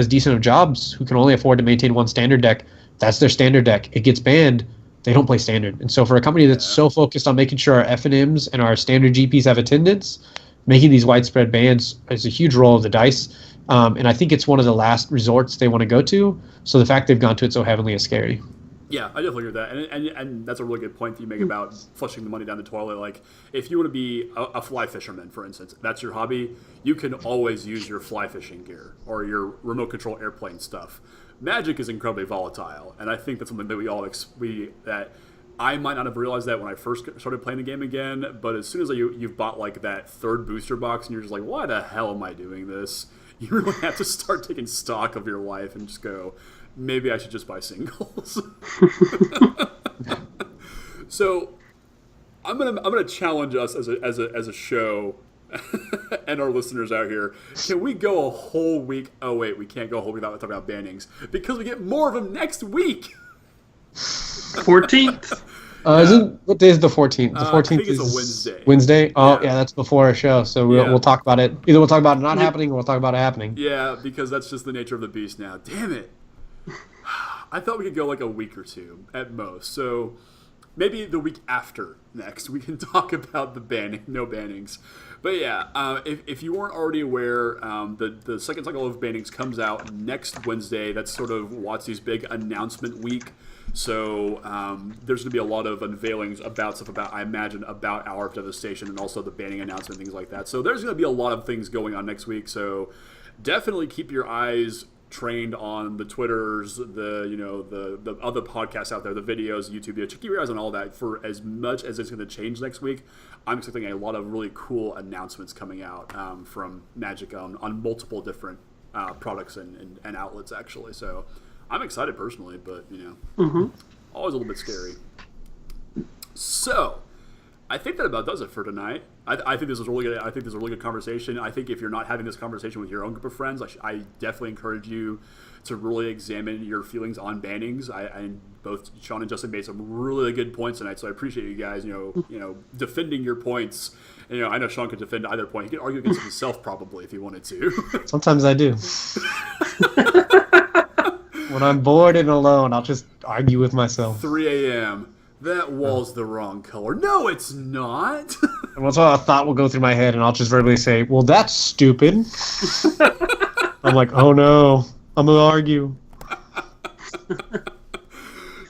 decent of jobs, who can only afford to maintain one standard deck, that's their standard deck. It gets banned, they don't play standard. And so for a company that's so focused on making sure our FNMs and our standard GPs have attendance, making these widespread bans is a huge roll of the dice. And I think it's one of the last resorts they want to go to. So the fact they've gone to it so heavily is scary. Yeah, I definitely agree with that. And that's a really good point that you make about flushing the money down the toilet. Like, if you want to be a fly fisherman, for instance, that's your hobby, you can always use your fly fishing gear or your remote control airplane stuff. Magic is incredibly volatile, and I think that's something that that I might not have realized that when I first started playing the game again, but as soon as you've bought like that 3rd booster box and you're just like, why the hell am I doing this? You really have to start taking stock of your life and just go, maybe I should just buy singles. So I'm gonna challenge us as a show and our listeners out here. Can we go a whole week? Oh wait, we can't go a whole week without talking about bannings because we get more of them next week. 14th. What day is the 14th? The 14th I think is it's a Wednesday. Wednesday? Oh, yeah, that's before our show. So we'll talk about it. Either we'll talk about it not happening or we'll talk about it happening. Yeah, because that's just the nature of the beast now. Damn it. I thought we could go like a week or 2 at most. So maybe the week after next we can talk about the no bannings. But yeah, if you weren't already aware, the second cycle of bannings comes out next Wednesday. That's sort of WotC's big announcement week. So there's going to be a lot of unveilings about I imagine, about Hour of Devastation and also the banning announcement, things like that. So there's going to be a lot of things going on next week. So definitely keep your eyes trained on the Twitters, the other podcasts out there, the videos, YouTube. Keep your eyes on all that for as much as it's going to change next week. I'm expecting a lot of really cool announcements coming out from Magic on multiple different products and outlets, actually. So I'm excited personally, but always a little bit scary. So I think that about does it for tonight. I think this was really good. I think this is a really good conversation. I think if you're not having this conversation with your own group of friends, I definitely encourage you to really examine your feelings on bannings. And both Shawn and Justin made some really good points tonight, so I appreciate you guys. Defending your points. And, I know Shawn could defend either point. He could argue against himself probably if he wanted to. Sometimes I do. When I'm bored and alone, I'll just argue with myself. 3 a.m. That wall's the wrong color. No, it's not. And once a thought will go through my head, and I'll just verbally say, well, that's stupid. I'm like, oh no, I'm going to argue.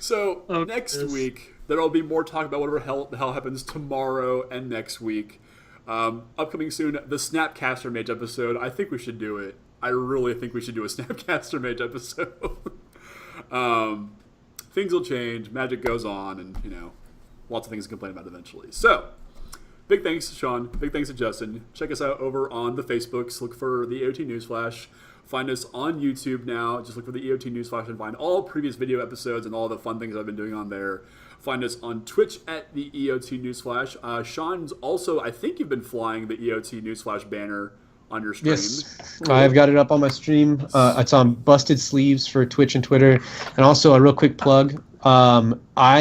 So, next week, there'll be more talk about whatever the hell happens tomorrow and next week. Upcoming soon, the Snapcaster Mage episode. I think we should do it. I really think we should do a Snapcaster Mage episode. Things will change, Magic goes on, and, lots of things to complain about eventually. So, big thanks to Shawn, big thanks to Justin. Check us out over on the Facebooks. Look for the EOT Newsflash. Find us on YouTube now. Just look for the EOT Newsflash and find all previous video episodes and all the fun things I've been doing on there. Find us on Twitch at the EOT Newsflash. Shawn's also, I think you've been flying the EOT Newsflash banner on your stream. Yes, I've got it up on my stream. It's on Busted Sleeves for Twitch and Twitter. And also a real quick plug. I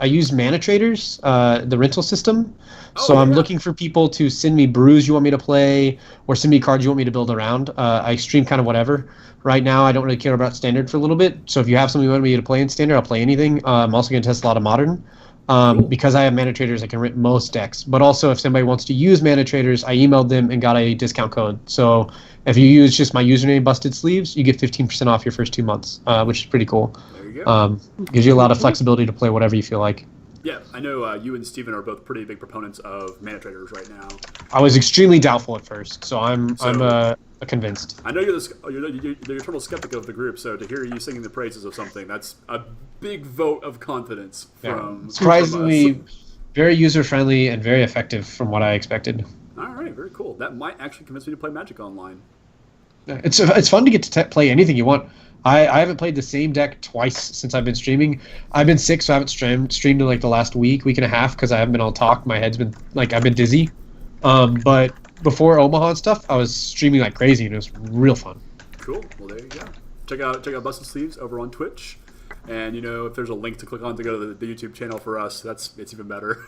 use Mana Traders, the rental system. So I'm looking for people to send me brews you want me to play or send me cards you want me to build around. I stream kind of whatever. Right now, I don't really care about Standard for a little bit. So if you have something you want me to play in Standard, I'll play anything. I'm also going to test a lot of Modern. Because I have Mana Traders, I can rent most decks. But also, if somebody wants to use Mana Traders, I emailed them and got a discount code. So if you use just my username, Busted Sleeves, you get 15% off your first 2 months, which is pretty cool. There you go. Gives you a lot of flexibility to play whatever you feel like. Yeah, I know you and Steven are both pretty big proponents of Mana Traders right now. I was extremely doubtful at first, so I'm convinced. I know you're the eternal skeptic of the group, so to hear you singing the praises of something, that's a big vote of confidence from surprisingly. very user-friendly and very effective from what I expected. All right, very cool. That might actually convince me to play Magic online. It's fun to get to play anything you want. I haven't played the same deck twice since I've been streaming. I've been sick, so I haven't streamed in like the last week and a half because I haven't been able to talk. My head's been I've been dizzy. But before Omaha and stuff, I was streaming like crazy, and it was real fun. Cool. Well, there you go. Check out Busted Sleeves over on Twitch. And, if there's a link to click on to go to the YouTube channel for us, it's even better.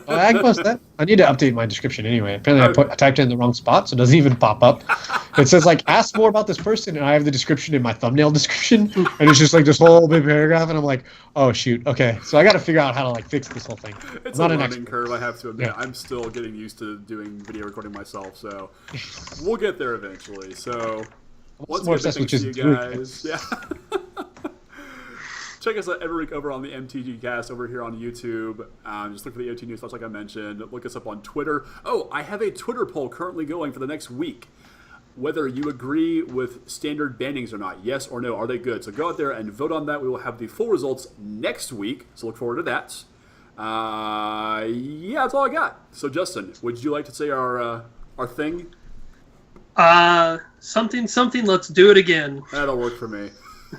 I can post that. I need to update my description anyway. Apparently I typed it in the wrong spot, so it doesn't even pop up. It says, ask more about this person, and I have the description in my thumbnail description, and it's just this whole big paragraph, and I'm like, oh, shoot, okay. So I got to figure out how to, fix this whole thing. It's a learning curve, I have to admit. Yeah. I'm still getting used to doing video recording myself, so we'll get there eventually. So, once again, thanks to you guys. Yeah. Check us out every week over on the MTG Cast over here on YouTube. Just look for the EOT News Flash like I mentioned. Look us up on Twitter. Oh, I have a Twitter poll currently going for the next week. Whether you agree with standard bannings or not. Yes or no. Are they good? So go out there and vote on that. We will have the full results next week. So look forward to that. Yeah, that's all I got. So Justin, would you like to say our thing? Something. Let's do it again. That'll work for me.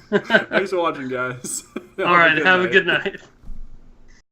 Thanks for watching, guys. All right, have a good night.